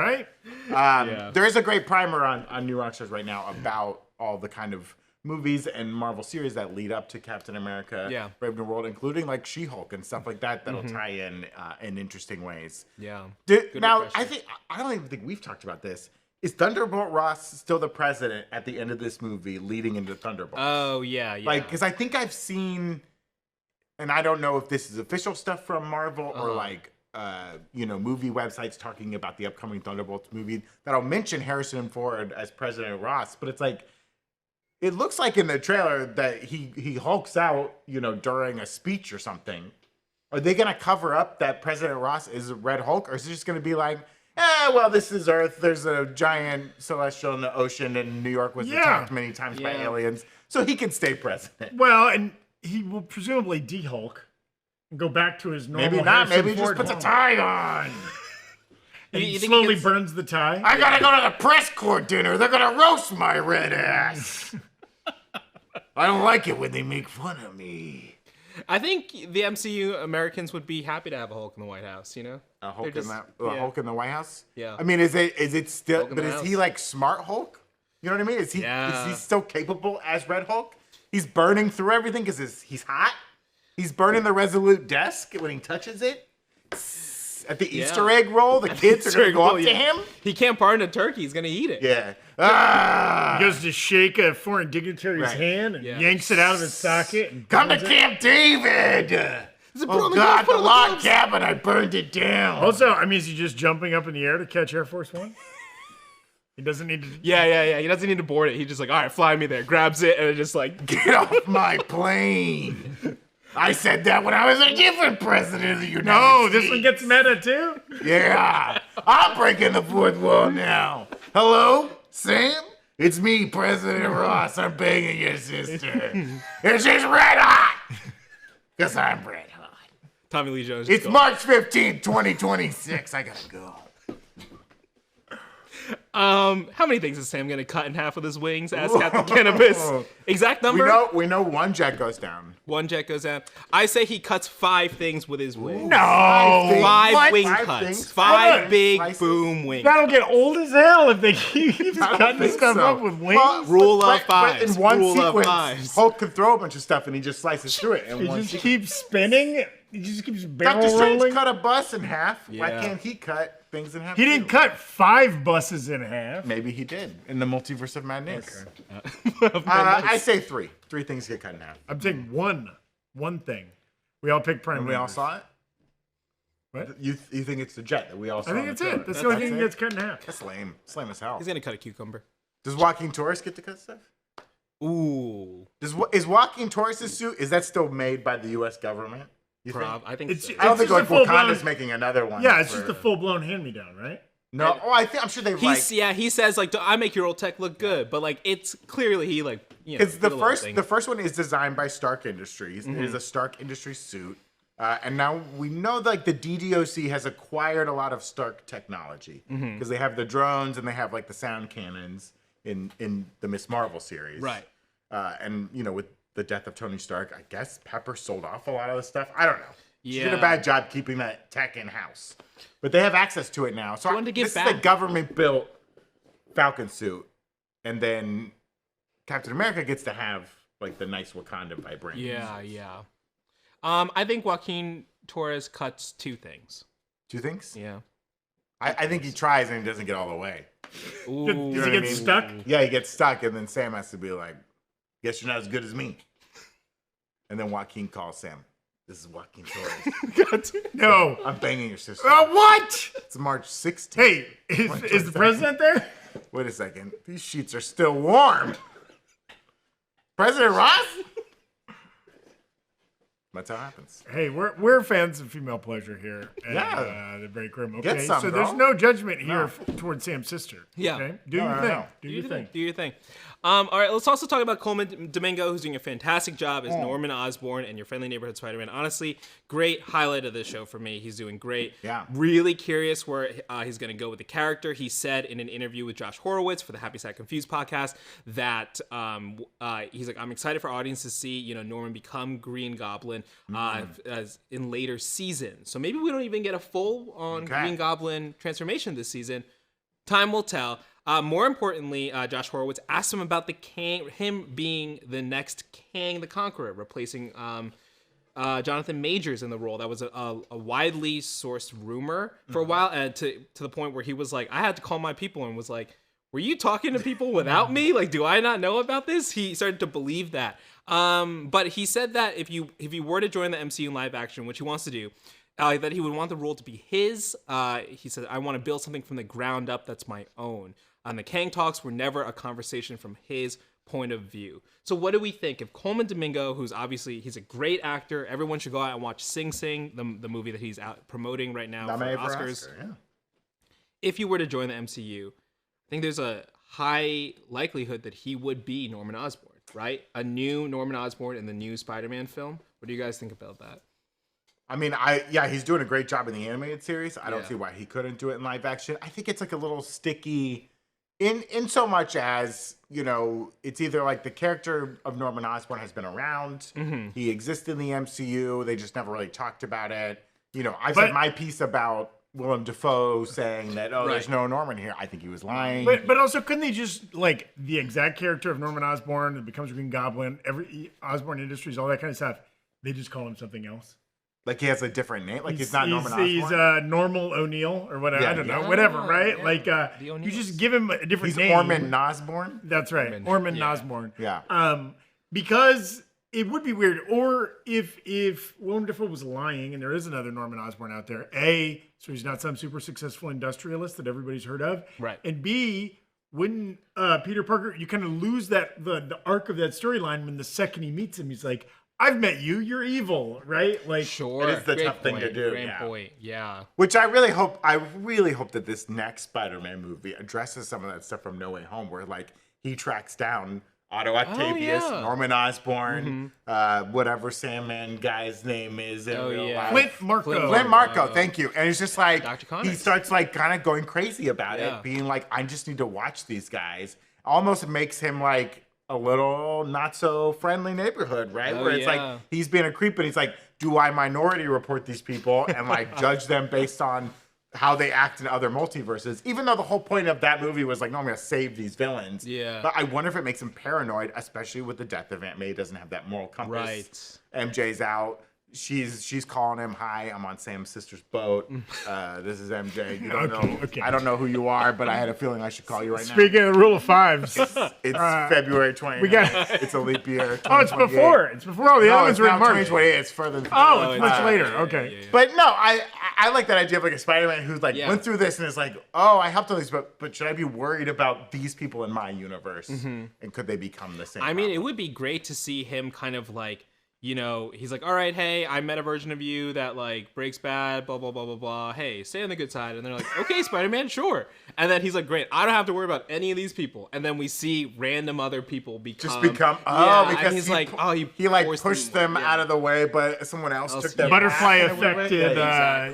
right. There is a great primer on New Rockstars right now about all the kind of movies and Marvel series that lead up to Captain America, Brave New World, including She-Hulk and stuff like that that'll tie in interesting ways. Yeah. Now, I don't even think we've talked about this. Is Thunderbolt Ross still the president at the end of this movie leading into Thunderbolts? Oh, yeah. Because I think I've seen, and I don't know if this is official stuff from Marvel or movie websites talking about the upcoming Thunderbolts movie that'll mention Harrison Ford as President Ross, but it's it looks like in the trailer that he hulks out, during a speech or something. Are they going to cover up that President Ross is Red Hulk? Or is it just going to be like, well, this is Earth. There's a giant celestial in the ocean, and New York was attacked many times by aliens. So he can stay president. Well, and he will presumably de-Hulk and go back to his normal Maybe not. Harrison Maybe he just Ford puts a Hulk. tie on. And he slowly burns the tie. I got to go to the press corps dinner. They're going to roast my red ass. I don't like it when they make fun of me. I think the MCU Americans would be happy to have a Hulk in the White House, A Hulk Hulk in the White House? Yeah. I mean, is it still, Hulk in but the is house. he like smart Hulk? You know what I mean? Is he still capable as Red Hulk? He's burning through everything because he's hot. He's burning the Resolute desk when he touches it. At the Easter egg roll, the kids are going to go up to him. He can't pardon a turkey. He's going to eat it. Yeah. He goes to shake a foreign dignitary's hand and yanks it out of its socket. And Come to Camp David. Oh, God, the log cabin, I burned it down. Also, I mean, is he just jumping up in the air to catch Air Force One? He doesn't need to... Yeah. He doesn't need to board it. He just like, all right, fly me there. Grabs it and it just like... Get off my plane. I said that when I was a different president of the United States. This one gets meta too? Yeah. I'm breaking the fourth wall now. Hello, Sam? It's me, President Ross. I'm banging your sister. It's just red hot. Because I'm red hot. Tommy Lee Jones. It's March 15th, 2026. I gotta go. How many things is Sam gonna cut in half with his wings? Ask Captain Cannabis. Exact number? We know one jet goes down. One jet goes down. I say he cuts 5 things with his wings. No! 5 wing Five cuts. things? 5 big Slices? boom wings. That'll get old as hell if they keep cutting this stuff up with wings. Well, Rule of but fives. in one Rule of sequence, fives. Hulk can throw a bunch of stuff and he just slices through it in He one just sequence. keeps spinning. He just keeps barrel Doctor Strange rolling. cut a bus in half. Why Yeah. can't he cut things in half? He didn't too? cut 5 buses in half. Maybe he did in the Multiverse of Madness. I say 3. 3 things get cut in half. I'm saying one thing. We all picked Prime And we all Members. saw it? What? You think it's the jet that we all saw? I think in that's the it. trailer? That's the only thing that gets cut in half. That's lame. It's lame as hell. He's gonna cut a cucumber. Does Joaquin Torres get to cut stuff? Ooh. Is Joaquin Torres' suit, is that still made by the U.S. government? You think? I think It's- so. I don't think just like a full-blown- Wakanda's making another one. Yeah, it's just a full-blown hand-me-down, right? No, I'm sure they've like... He says like, I make your old tech look good, but like it's clearly he like Because did a little thing. the first one is designed by Stark Industries. Mm-hmm. It is a Stark Industries suit. And now we know like the DDOC has acquired a lot of Stark technology. Mm-hmm. Because they have the drones and they have like the sound cannons in the Miss Marvel series. Right. And with the death of Tony Stark, I guess Pepper sold off a lot of the stuff. I don't know. She did a Yeah. bad job keeping that tech in-house. But they have access to it now. So wanted to give this is back. the government-built Falcon suit. And then Captain America gets to have like the nice Wakanda vibranium. Yeah. I think Joaquin Torres cuts 2 things. 2 things? Yeah. I think he tries and he doesn't get all the way. Ooh. Does know he what I get mean? stuck? Yeah, he gets stuck, and then Sam has to be like, "Guess you're not as good as me." And then Joaquin calls Sam. This is Joaquin Torres. No. I'm banging your sister. What? It's March 16th. Hey, is the president there? Wait a second. These sheets are still warm. President Ross? That's how it happens. Hey, we're fans of female pleasure here at Yeah. the Breakroom. Get Okay, some, so girl. there's no judgment here towards Sam's sister. Yeah. Okay? Do No, your no, thing. no. Do your thing. Do your thing. All right, let's also talk about Colman Domingo, who's doing a fantastic job as Norman Osborn and your friendly neighborhood Spider-Man. Honestly, great highlight of this show for me. He's doing great. Yeah. Really curious where he's going to go with the character. He said in an interview with Josh Horowitz for the Happy Sad Confused podcast that he's like, I'm excited for audience to see, Norman become Green Goblin as in later seasons. So maybe we don't even get a full on Green Goblin transformation this season. Time will tell. More importantly, Josh Horowitz asked him about him being the next Kang the Conqueror, replacing Jonathan Majors in the role. That was a widely sourced rumor for a while, and to the point where he was like, I had to call my people and was like, were you talking to people without me? Like, do I not know about this? He started to believe that. But he said that if you were to join the MCU in live action, which he wants to do, that he would want the role to be his. He said, I want to build something from the ground up that's my own. And the Kang talks were never a conversation from his point of view. So what do we think if Colman Domingo, who's obviously he's a great actor, everyone should go out and watch Sing Sing, the movie that he's out promoting right now for Oscars. If you were to join the MCU, I think there's a high likelihood that he would be Norman Osborn, right? A new Norman Osborn in the new Spider-Man film. What do you guys think about that? I mean, he's doing a great job in the animated series. I don't see why he couldn't do it in live action. I think it's like a little sticky in so much as, you know, it's either like the character of Norman Osborn has been around. He exists in the MCU. They just never really talked about it. You know, I've said my piece about Willem Dafoe saying that, there's no Norman here. I think he was lying. But also, couldn't they just, like, the exact character of Norman Osborn that becomes Green Goblin, every Osborn Industries, all that kind of stuff, they just call him something else? Like he has a different name? Like he's not Norman Osborn? He's Normal O'Neill or whatever. I don't know. Whatever, right? Yeah. Like, you just give him a different name. He's Orman Nosborn? That's right. Orman Nosborn. Yeah. Because it would be weird. Or if Willem Dafoe was lying and there is another Norman Osborn out there, A, so he's not some super successful industrialist that everybody's heard of. Right. And B, wouldn't Peter Parker, you kind of lose that the arc of that storyline when the second he meets him, he's like, I've met you. You're evil, right? Like, sure, it is the tough thing to do. Great point. Yeah. Which I really hope that this next Spider-Man movie addresses some of that stuff from No Way Home, where like he tracks down Otto Octavius, Norman Osborn, whatever Sandman guy's name is in real life. Flint Marko, thank you. And it's just like he starts like kind of going crazy about it, being like, I just need to watch these guys. Almost makes him like a little not so friendly neighborhood, right? Where it's like he's being a creep, and he's like, do I minority report these people and like judge them based on how they act in other multiverses? Even though the whole point of that movie was like, no, I'm gonna save these villains. Yeah. But I wonder if it makes him paranoid, especially with the death of Aunt May. Doesn't have that moral compass. Right. MJ's out. She's calling him, hi, I'm on Sam's sister's boat. This is MJ. You don't know. Okay. I don't know who you are, but I had a feeling I should call you right now. Speaking of the rule of fives. It's February 29th. It's a leap year. It's before. It's before all the other ones were in March. 2028. It's further than it's much later. Okay. Yeah. But no, I like that idea of like a Spider-Man who's like went through this and is like, oh, I helped all these, but should I be worried about these people in my universe? And could they become the same? I mean, it would be great to see him kind of like, you know, he's like, all right, hey, I met a version of you that like breaks bad, blah, blah, blah, blah, blah. Hey, stay on the good side. And they're like, okay, Spider-Man, sure. And then he's like, great, I don't have to worry about any of these people. And then we see random other people because because he's like, he like pushed them out of the way, but someone else took them. Butterfly affected,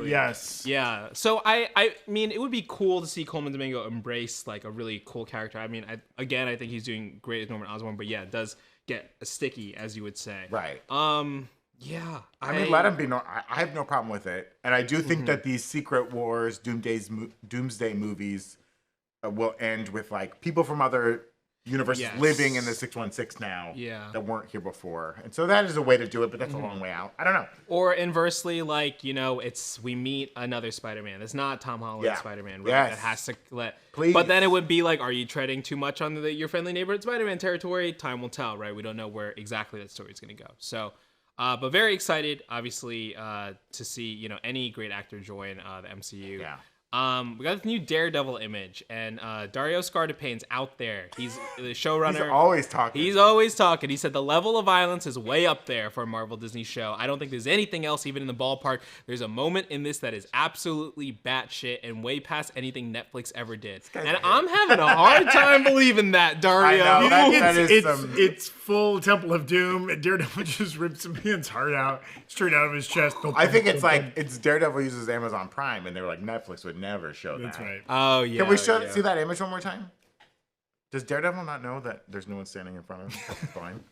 yes. Yeah. So I mean, it would be cool to see Colman Domingo embrace like a really cool character. I mean, I think he's doing great as Norman Osborn, but yeah, it does get sticky, as you would say. Right. I mean, let him be. I have no problem with it, and I do think that these Secret Wars, Doomsday movies will end with like people from other universes living in the 616 now that weren't here before, and so that is a way to do it, but that's a long way out. I don't know. Or inversely, like, you know, we meet another Spider-Man. It's not Tom Holland Spider-Man, right? That has to Please. But then it would be like, are you treading too much on your friendly neighborhood Spider-Man territory? Time will tell, right? We don't know where exactly that story is going to go. So, but very excited, obviously, to see, you know, any great actor join the MCU. Yeah. We got this new Daredevil image, and Dario Scartapane's out there. He's the showrunner. He's always talking. He said the level of violence is way up there for a Marvel Disney show. I don't think there's anything else even in the ballpark. There's a moment in this that is absolutely batshit and way past anything Netflix ever did. And I'm having a hard time believing that, Dario. I know, it's full Temple of Doom. Daredevil just rips some man's heart out, straight out of his chest. I think it's Daredevil uses Amazon Prime, and they were like, Netflix would never show that. That's right. Oh, yeah. Can we see that image one more time? Does Daredevil not know that there's no one standing in front of him? That's fine.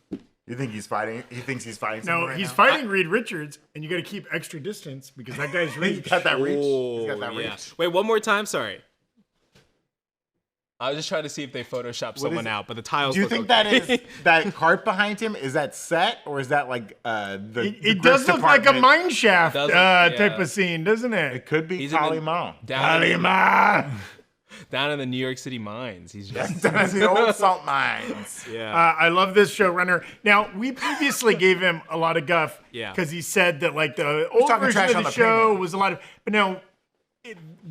You think he's fighting? He thinks he's fighting someone right he's fighting Reed Richards, and you got to keep extra distance because that guy's reach. He's got that reach. He's got that reach. Wait, one more time? Sorry. I was just trying to see if they photoshopped someone out, but the tiles. Do you think that is that cart behind him? Is that set, or is that like It does look like a mine shaft type of scene, doesn't it? It could be Kalima. Down in the New York City mines. He's just down in the old salt mines. Yeah. I love this showrunner. Now, we previously gave him a lot of guff because he said that like the old version of the show was a lot of. But now,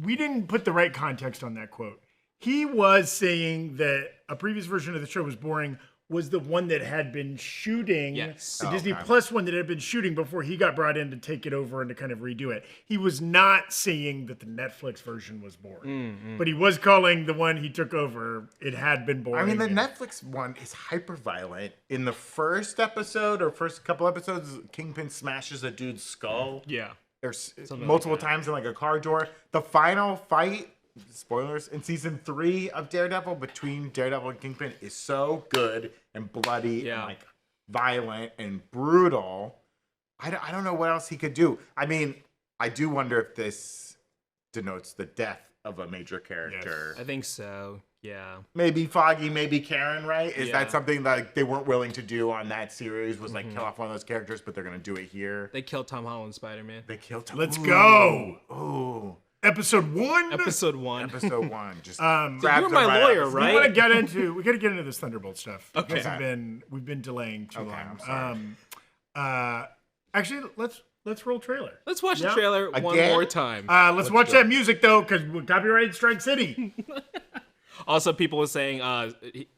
we didn't put the right context on that quote. He was saying that a previous version of the show was boring was the one that had been shooting, Yes. the Disney Plus one that had been shooting before he got brought in to take it over and to kind of redo it. He was not saying that the Netflix version was boring, but he was calling the one he took over, it had been boring. I mean, the Netflix one is hyper violent. In the first episode or first couple episodes, Kingpin smashes a dude's skull. Yeah. There's Something multiple like that. times in like a car door. The final fight, spoilers, in season 3 of Daredevil between Daredevil and Kingpin is so good and bloody and like violent and brutal. I don't know what else he could do. I mean, I do wonder if this denotes the death of a major character. I think so. Yeah. Maybe Foggy, maybe Karen, right? Is Yeah. that something that they weren't willing to do on that series? Was like kill off one of those characters, but they're gonna do it here. They killed Tom Holland Spider-Man. They killed. Let's go. Ooh. Episode 1. Episode 1. Episode 1. Just So you're my lawyer, We right? want to get into. We got to get into this Thunderbolt stuff. Okay. Because we've been delaying too long. I'm sorry. Actually, let's roll trailer. Let's watch the trailer one Again? more time. Let's watch that music though, because we're copyright Strike City. Also, people were saying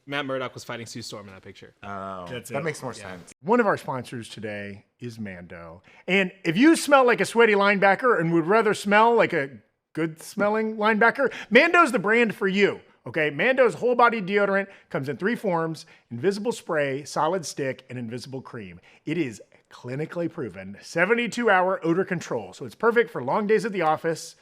Matt Murdock was fighting Sue Storm in that picture. Oh, That's that it. makes more sense. One of our sponsors today is Mando. And if you smell like a sweaty linebacker and would rather smell like a good smelling linebacker, Mando's the brand for you. Okay, Mando's whole body deodorant comes in 3 forms: invisible spray, solid stick, and invisible cream. It is clinically proven 72-hour odor control. So it's perfect for long days at the office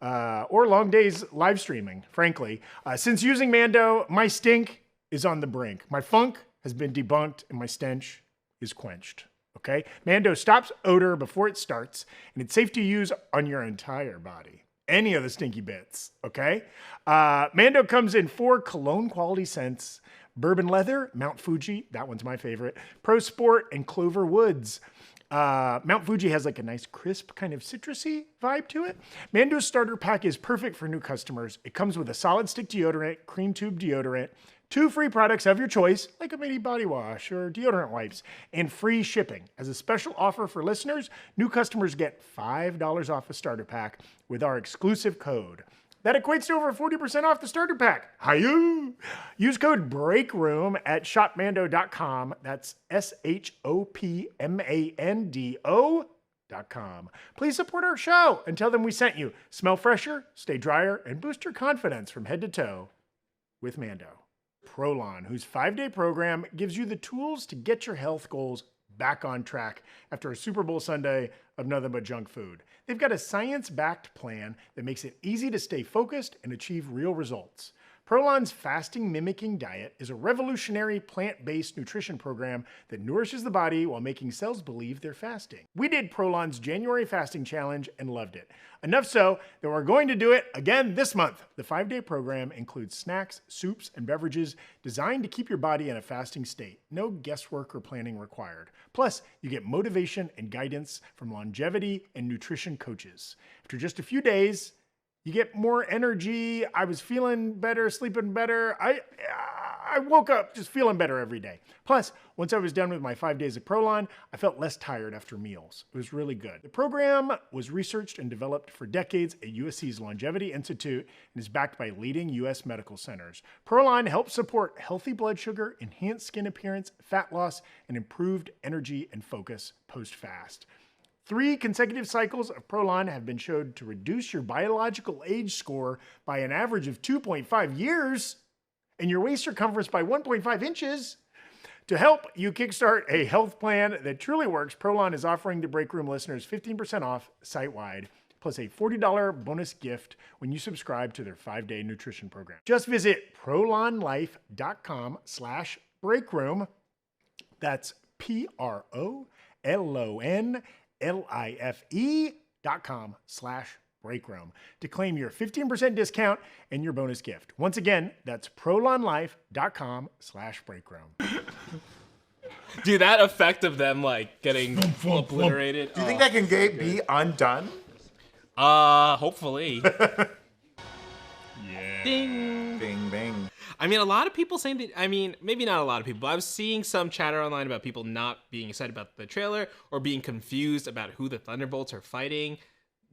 or long days live streaming, frankly. Since using Mando, my stink is on the brink. My funk has been debunked and my stench is quenched. Okay? Mando stops odor before it starts, and it's safe to use on your entire body. Any of the stinky bits, okay? Mando comes in 4 cologne quality scents: Bourbon Leather, Mount Fuji, that one's my favorite, Pro Sport, and Clover Woods. Mount Fuji has like a nice crisp kind of citrusy vibe to it. Mando's starter pack is perfect for new customers. It comes with a solid stick deodorant, cream tube deodorant, 2 free products of your choice, like a mini body wash or deodorant wipes, and free shipping. As a special offer for listeners, new customers get $5 off a starter pack with our exclusive code. That equates to over 40% off the starter pack. Hi-yoo! Use code BREAKROOM at shopmando.com. That's SHOPMANDO.com. Please support our show and tell them we sent you. Smell fresher, stay drier, and boost your confidence from head to toe with Mando. Prolon, whose 5-day program gives you the tools to get your health goals back on track after a Super Bowl Sunday of nothing but junk food. They've got a science-backed plan that makes it easy to stay focused and achieve real results. Prolon's fasting mimicking diet is a revolutionary plant-based nutrition program that nourishes the body while making cells believe they're fasting. We did Prolon's January fasting challenge and loved it. Enough so that we're going to do it again this month. The 5-day program includes snacks, soups, and beverages designed to keep your body in a fasting state. No guesswork or planning required. Plus, you get motivation and guidance from longevity and nutrition coaches. After just a few days, you get more energy. I was feeling better, sleeping better. I woke up just feeling better every day. Plus, once I was done with my 5 days of Prolon, I felt less tired after meals. It was really good. The program was researched and developed for decades at USC's Longevity Institute and is backed by leading US medical centers. Prolon helps support healthy blood sugar, enhanced skin appearance, fat loss, and improved energy and focus post-fast. 3 consecutive cycles of Prolon have been shown to reduce your biological age score by an average of 2.5 years and your waist circumference by 1.5 inches. To help you kickstart a health plan that truly works, Prolon is offering the Breakroom listeners 15% off site-wide, plus a $40 bonus gift when you subscribe to their 5-day nutrition program. Just visit prolonlife.com/breakroom. That's prolonlife.com/breakroom to claim your 15% discount and your bonus gift. Once again, that's prolonlife.com/breakroom. Dude, that effect of them like getting obliterated. Do you think that can be undone? Hopefully. Yeah. Ding. Bing, bing. I mean, a lot of people saying that, I mean, maybe not a lot of people, but I was seeing some chatter online about people not being excited about the trailer or being confused about who the Thunderbolts are fighting.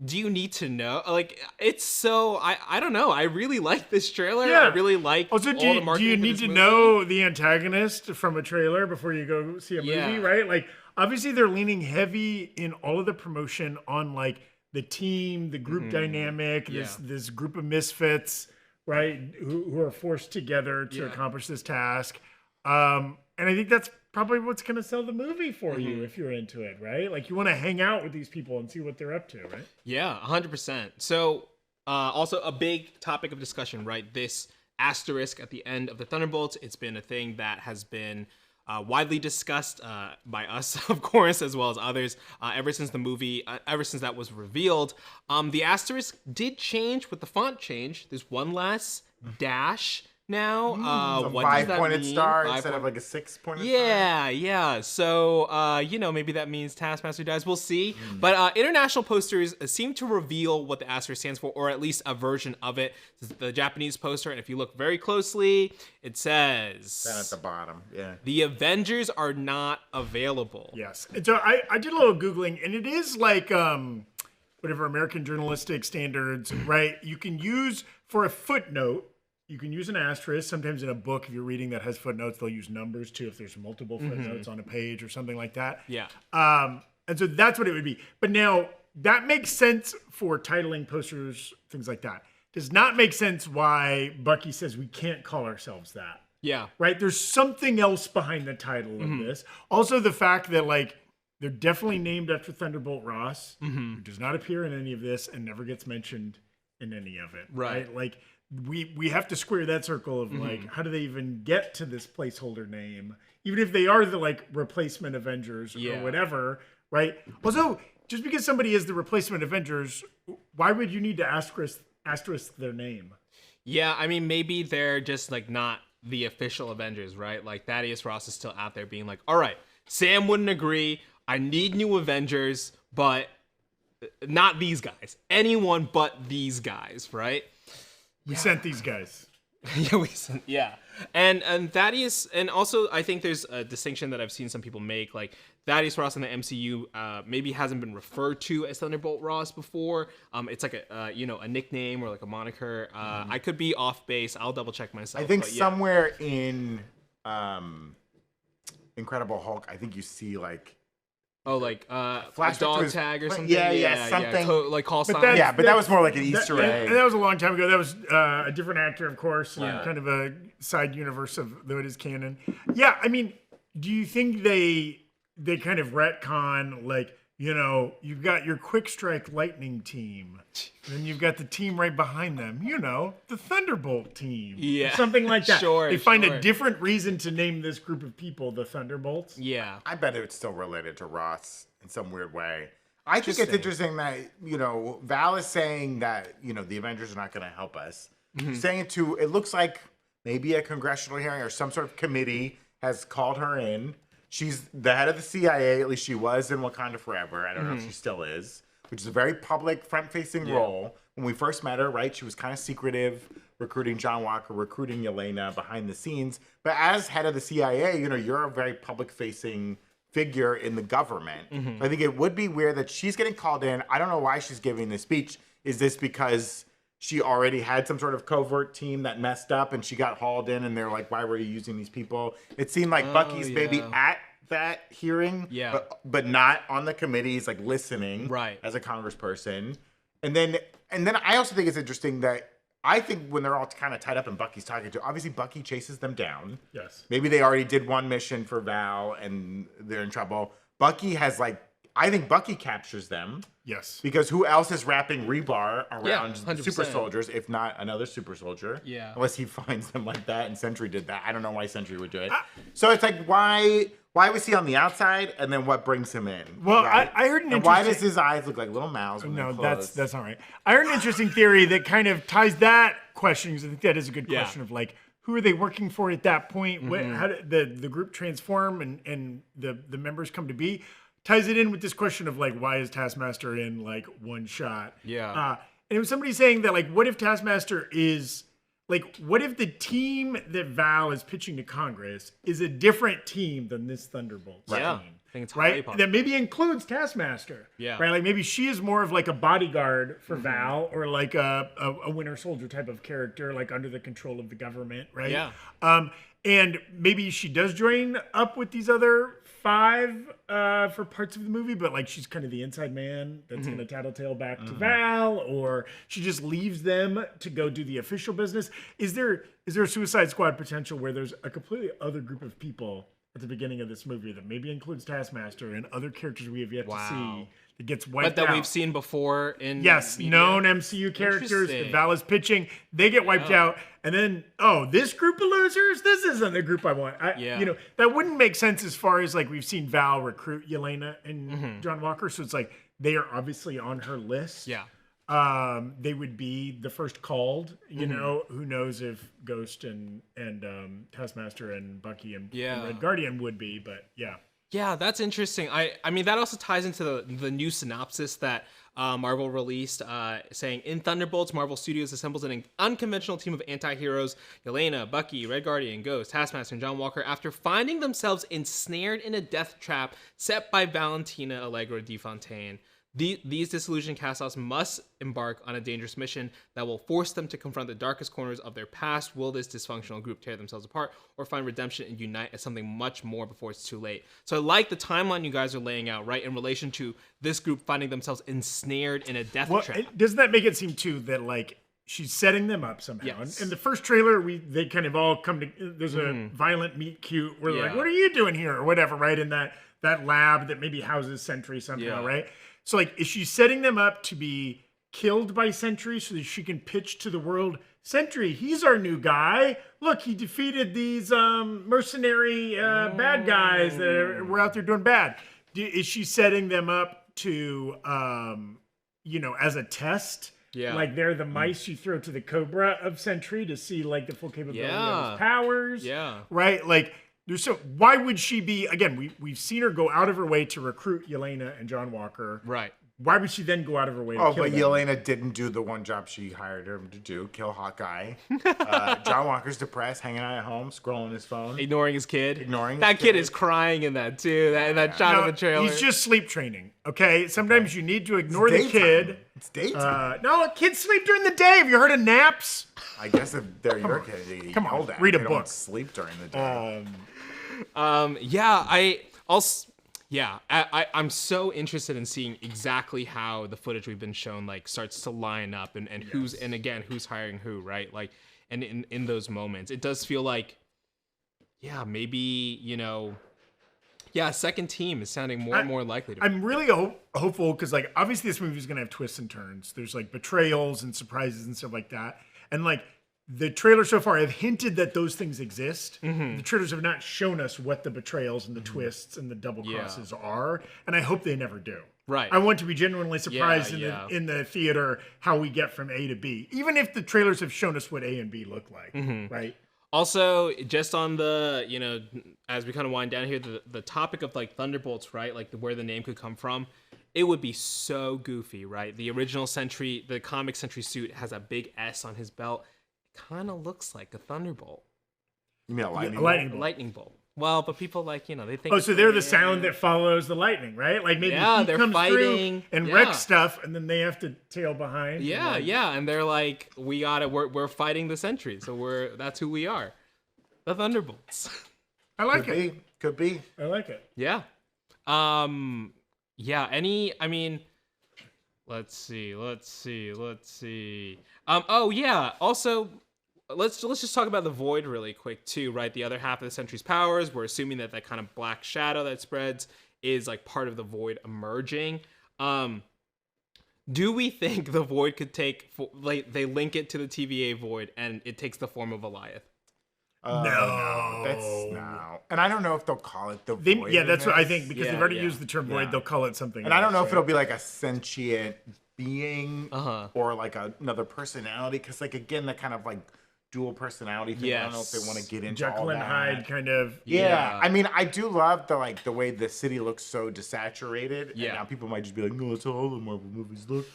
do you need to know? Like, it's so I don't know. I really like this trailer. Yeah. I really like Also, all the do marketing you for need this to movie. know the antagonist from a trailer before you go see a movie, Yeah. right? Like, obviously, they're leaning heavy in all of the promotion on like the team, the group dynamic, this group of misfits, right, who are forced together to accomplish this task. And I think that's probably what's going to sell the movie for you if you're into it, right? Like, you want to hang out with these people and see what they're up to, right? Yeah, 100%. So, also a big topic of discussion, right? This asterisk at the end of the Thunderbolts. It's been a thing that has been widely discussed by us, of course, as well as others, ever since the movie, ever since that was revealed. The asterisk did change with the font change. There's one less dash now. A What does that 5-pointed mean? star 5 instead of point- like a 6-pointed star. Yeah. So, maybe that means Taskmaster dies. We'll see. But international posters seem to reveal what the asterisk stands for, or at least a version of it. This is the Japanese poster, and if you look very closely, it says... Then at the bottom, yeah. The Avengers are not available. Yes. And so I did a little Googling, and it is like whatever American journalistic standards, right? You can use for a footnote, you can use an asterisk. Sometimes in a book, if you're reading that has footnotes, they'll use numbers too if there's multiple footnotes on a page or something like that. Yeah. And so that's what it would be. But now that makes sense for titling posters, things like that. Does not make sense why Bucky says we can't call ourselves that. Yeah. Right? There's something else behind the title of this. Also, the fact that like they're definitely named after Thunderbolt Ross, who does not appear in any of this and never gets mentioned in any of it. Right. Like we have to square that circle of like how do they even get to this placeholder name, even if they are the like replacement Avengers or whatever. Right. Also, just because somebody is the replacement Avengers, why would you need to asterisk their name? Yeah, I mean, maybe they're just like not the official Avengers, right? Like Thaddeus Ross is still out there being like, all right, Sam wouldn't agree. I need new Avengers, but not these guys. Anyone but these guys, right? We sent these guys. Yeah. And Thaddeus, and also I think there's a distinction that I've seen some people make, like Thaddeus Ross in the MCU maybe hasn't been referred to as Thunderbolt Ross before. It's like a nickname or like a moniker. I could be off base. I'll double check myself. I think but yeah. somewhere in Incredible Hulk, I think you see like Oh, like Flash a dog to his- tag or something. yeah, something. Like call sign. that's- yeah, but that was more like an Easter egg. And that was a long time ago. That was a different actor, of course, and Yeah. kind of a side universe of though it is canon. Yeah, I mean, do you think they kind of retcon like, you've got your Quick Strike Lightning team, and then you've got the team right behind them, the Thunderbolt team, Yeah. something like that. Sure, they find sure. a different reason to name this group of people the Thunderbolts. Yeah. I bet it's still related to Ross in some weird way. I think it's interesting that, Val is saying that, the Avengers are not going to help us. Saying it looks like maybe a congressional hearing or some sort of committee has called her in. She's the head of the CIA, at least she was in Wakanda Forever. I don't know if she still is, which is a very public, front-facing role. When we first met her, right, she was kind of secretive, recruiting John Walker, recruiting Yelena behind the scenes. But as head of the CIA, you're a very public-facing figure in the government. I think it would be weird that she's getting called in. I don't know why she's giving this speech. Is this because she already had some sort of covert team that messed up and she got hauled in and they're like, why were you using these people? It seemed like Bucky's maybe at that hearing, but not on the committee. He's like listening as a congressperson. And then I also think it's interesting that I think when they're all kind of tied up and Bucky's talking to, obviously Bucky chases them down. Yes. Maybe they already did one mission for Val and they're in trouble. Bucky has I think Bucky captures them. Yes. Because who else is wrapping rebar around 100%. super soldiers, if not another super soldier? Yeah. Unless he finds them like that, and Sentry did that. I don't know why Sentry would do it. So it's like, why was he on the outside, and then what brings him in? Well, I heard an and why interesting... does his eyes look like little mouths when No, they're closed? that's not right. I heard an interesting theory that kind of ties that question, because I think that is a good question of like, who are they working for at that point? How did the group transform and the members come to be? Ties it in with this question of like, why is Taskmaster in like one shot? Yeah. And it was somebody saying that like, what if Taskmaster is like, what if the team that Val is pitching to Congress is a different team than this Thunderbolts team? think it's highly right? possible. That maybe includes Taskmaster. Yeah. Right? Like maybe she is more of like a bodyguard for Val, or like a Winter Soldier type of character, like under the control of the government, right? Yeah. And maybe she does join up with these other 5 for parts of the movie, but like she's kind of the inside man that's going to tattletale back to Val, or she just leaves them to go do the official business. Is there a Suicide Squad potential where there's a completely other group of people at the beginning of this movie that maybe includes Taskmaster and other characters we have yet to see that gets wiped out? But that we've seen before in Yes, known MCU characters that Val is pitching, they get wiped out, and then this group of losers, this isn't the group I want. That wouldn't make sense as far as like we've seen Val recruit Yelena and John Walker, so it's like they are obviously on her list. Yeah. They would be the first called. You know, who knows if Ghost and Taskmaster and Bucky and Red Guardian would be, but yeah. Yeah, that's interesting. I mean, that also ties into the new synopsis that Marvel released, saying, in Thunderbolts, Marvel Studios assembles an unconventional team of anti-heroes, Yelena, Bucky, Red Guardian, Ghost, Taskmaster, and John Walker, after finding themselves ensnared in a death trap set by Valentina Allegra de Fontaine. These disillusioned cast-offs must embark on a dangerous mission that will force them to confront the darkest corners of their past. Will this dysfunctional group tear themselves apart or find redemption and unite as something much more before it's too late? So I like the timeline you guys are laying out, right, in relation to this group finding themselves ensnared in a death trap. Doesn't that make it seem, too, that, like, she's setting them up somehow? Yes. In the first trailer, they kind of all come to... There's a violent meet cute where they're like, what are you doing here? Or whatever, right, in that lab that maybe houses Sentry somehow, right? So, like, is she setting them up to be killed by Sentry so that she can pitch to the world, Sentry, he's our new guy. Look, he defeated these mercenary bad guys that were out there doing bad. Is she setting them up to, as a test? Yeah. Like they're the mice you throw to the Cobra of Sentry to see, like, the full capability of his powers. Yeah. Right? Like... why would she be, again, we've seen her go out of her way to recruit Yelena and John Walker. Right. Why would she then go out of her way to kill them? Yelena didn't do the one job she hired him to do, kill Hawkeye. John Walker's depressed, hanging out at home, scrolling his phone. Ignoring his kid. That That kid is crying in that, too. That shot of the trailer. He's just sleep training, okay? Sometimes you need to ignore the kid. It's daytime. No, kids sleep during the day. Have you heard of naps? I guess if they're your kid, Come on, read a book. Don't sleep during the day. I'm so interested in seeing exactly how the footage we've been shown like starts to line up and who's hiring who, right? Like, and in those moments, it does feel like, maybe, second team is sounding more and more likely to be. I'm really hopeful because, like, obviously this movie is going to have twists and turns. There's, like, betrayals and surprises and stuff like that. And, like, the trailers so far have hinted that those things exist. The trailers have not shown us what the betrayals and the twists and the double crosses are. And I hope they never do. Right. I want to be genuinely surprised in the theater how we get from A to B. Even if the trailers have shown us what A and B look like, right? Also, just on the, as we kind of wind down here, the topic of, like, Thunderbolts, right? Like, where the name could come from. It would be so goofy, right? The original Sentry, the comic Sentry suit has a big S on his belt. Kind of looks like a Thunderbolt. You mean a lightning bolt. Well, but people they think. Oh, so they're the sound that follows the lightning, right? Like maybe he they're comes fighting through and wrecks stuff, and then they have to tail behind. And they're like, we're fighting the Sentry, so that's who we are, the Thunderbolts. I like it. Could be. I like it. Yeah. Let's see. Also, let's just talk about the Void really quick too, right? The other half of the Sentry's powers. We're assuming that kind of black shadow that spreads is like part of the Void emerging. Do we think the Void could they link it to the TVA Void and it takes the form of Goliath? No. And I don't know if they'll call it the Void. Yeah, that's what I think, because they've already used the term Void. They'll call it something and else. I don't know if it'll be like a sentient being or like another personality, because, like, again, that kind of like dual personality thing. I don't know if they want to get into Jekyll all and that. Hyde kind of. Yeah. I mean, I do love the way the city looks so desaturated. Yeah. And now people might just be like, no, that's how all the Marvel movies look.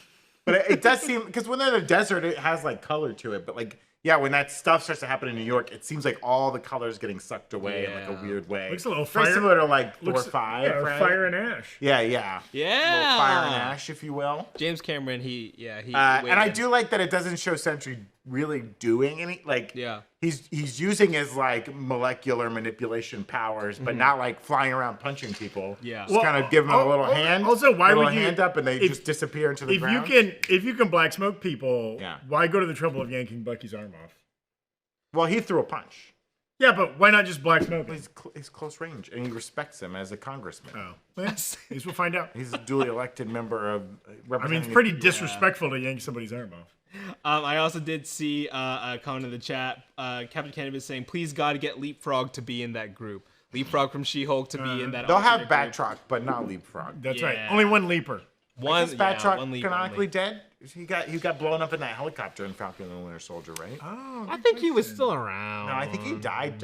But it does seem, because when they're in the desert, it has like color to it. But like, Yeah, when that stuff starts to happen in New York, it seems like all the colors getting sucked away in like a weird way. Looks a little very fire, similar to like Thor 5, yeah, right? Fire and Ash. Yeah. Yeah. A little fire and ash, if you will. James Cameron, he and I do like that it doesn't show Sentry really doing any he's using his like molecular manipulation powers, but not like flying around punching people. Yeah. Just kind of give them a little hand. Also, why would you hand up and they just disappear into the ground? If you can black smoke people, why go to the trouble of yanking Bucky's arm off? Well, he threw a punch. Yeah, but why not just black smoke him? He's close range, and he respects him as a congressman. Oh, well, I guess we'll find out. He's a duly elected member of. I mean, it's pretty disrespectful to yank somebody's arm off. I also did see a comment in the chat. Captain Cannabis saying, "Please God, get Leapfrog to be in that group. Leapfrog from She-Hulk to be in that." They'll have Batroc, but not Leapfrog. That's right. Only one leaper. Batroc canonically dead. He got blown up in that helicopter in Falcon and the Winter Soldier, right? Oh, I think he was still around. No, I think he died.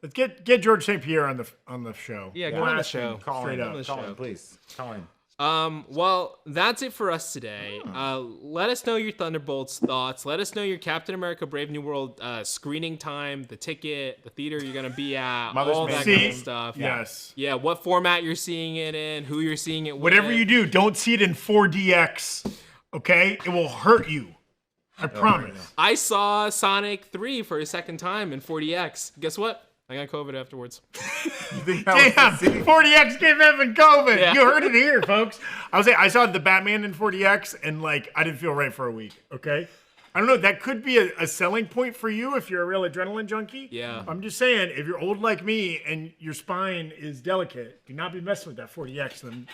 Let's get George St. Pierre on the show. Yeah, go on the show. Call him, please. Call him. Well, that's it for us today. Let us know your Thunderbolts thoughts. Let us know your Captain America Brave New World screening time, the ticket, the theater you're going to be at, all that kind of stuff. Yes. Yeah, what format you're seeing it in, who you're seeing it with. Whatever you do, don't see it in 4DX, okay? It will hurt you. I promise. I saw Sonic 3 for a second time in 4DX. Guess what? I got COVID afterwards. Damn, 40X gave Evan COVID. Yeah. You heard it here, folks. I saw the Batman in 40X, and like I didn't feel right for a week. Okay, I don't know. That could be a selling point for you if you're a real adrenaline junkie. Yeah. I'm just saying, if you're old like me and your spine is delicate, do not be messing with that 40X. And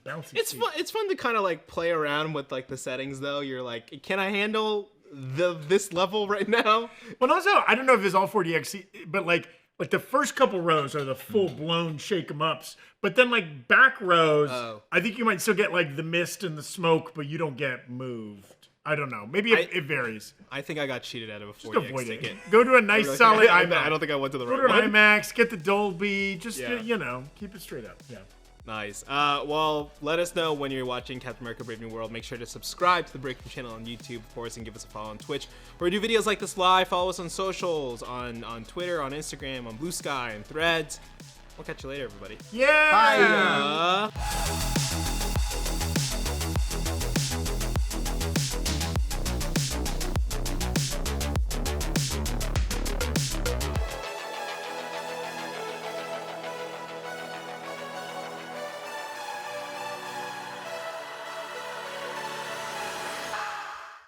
bouncy. It's fun to kind of like play around with like the settings though. You're like, can I handle this level right now? Well, also I don't know if it's all 40X, but like the first couple rows are the full-blown shake-em-ups. But then, like, back rows, I think you might still get, like, the mist and the smoke, but you don't get moved. I don't know. Maybe it varies. I think I got cheated out of a 40X Just avoid ticket. It. Go to a nice, solid IMAX. I don't think I went to the right one. Go to one. an IMAX, get the Dolby, just, keep it straight up. Yeah. Nice. Well, let us know when you're watching Captain America Brave New World. Make sure to subscribe to the Breakroom channel on YouTube, of course, and give us a follow on Twitch, where we do videos like this live. Follow us on socials, on Twitter, on Instagram, on Blue Sky, and Threads. We'll catch you later, everybody. Yeah! Bye!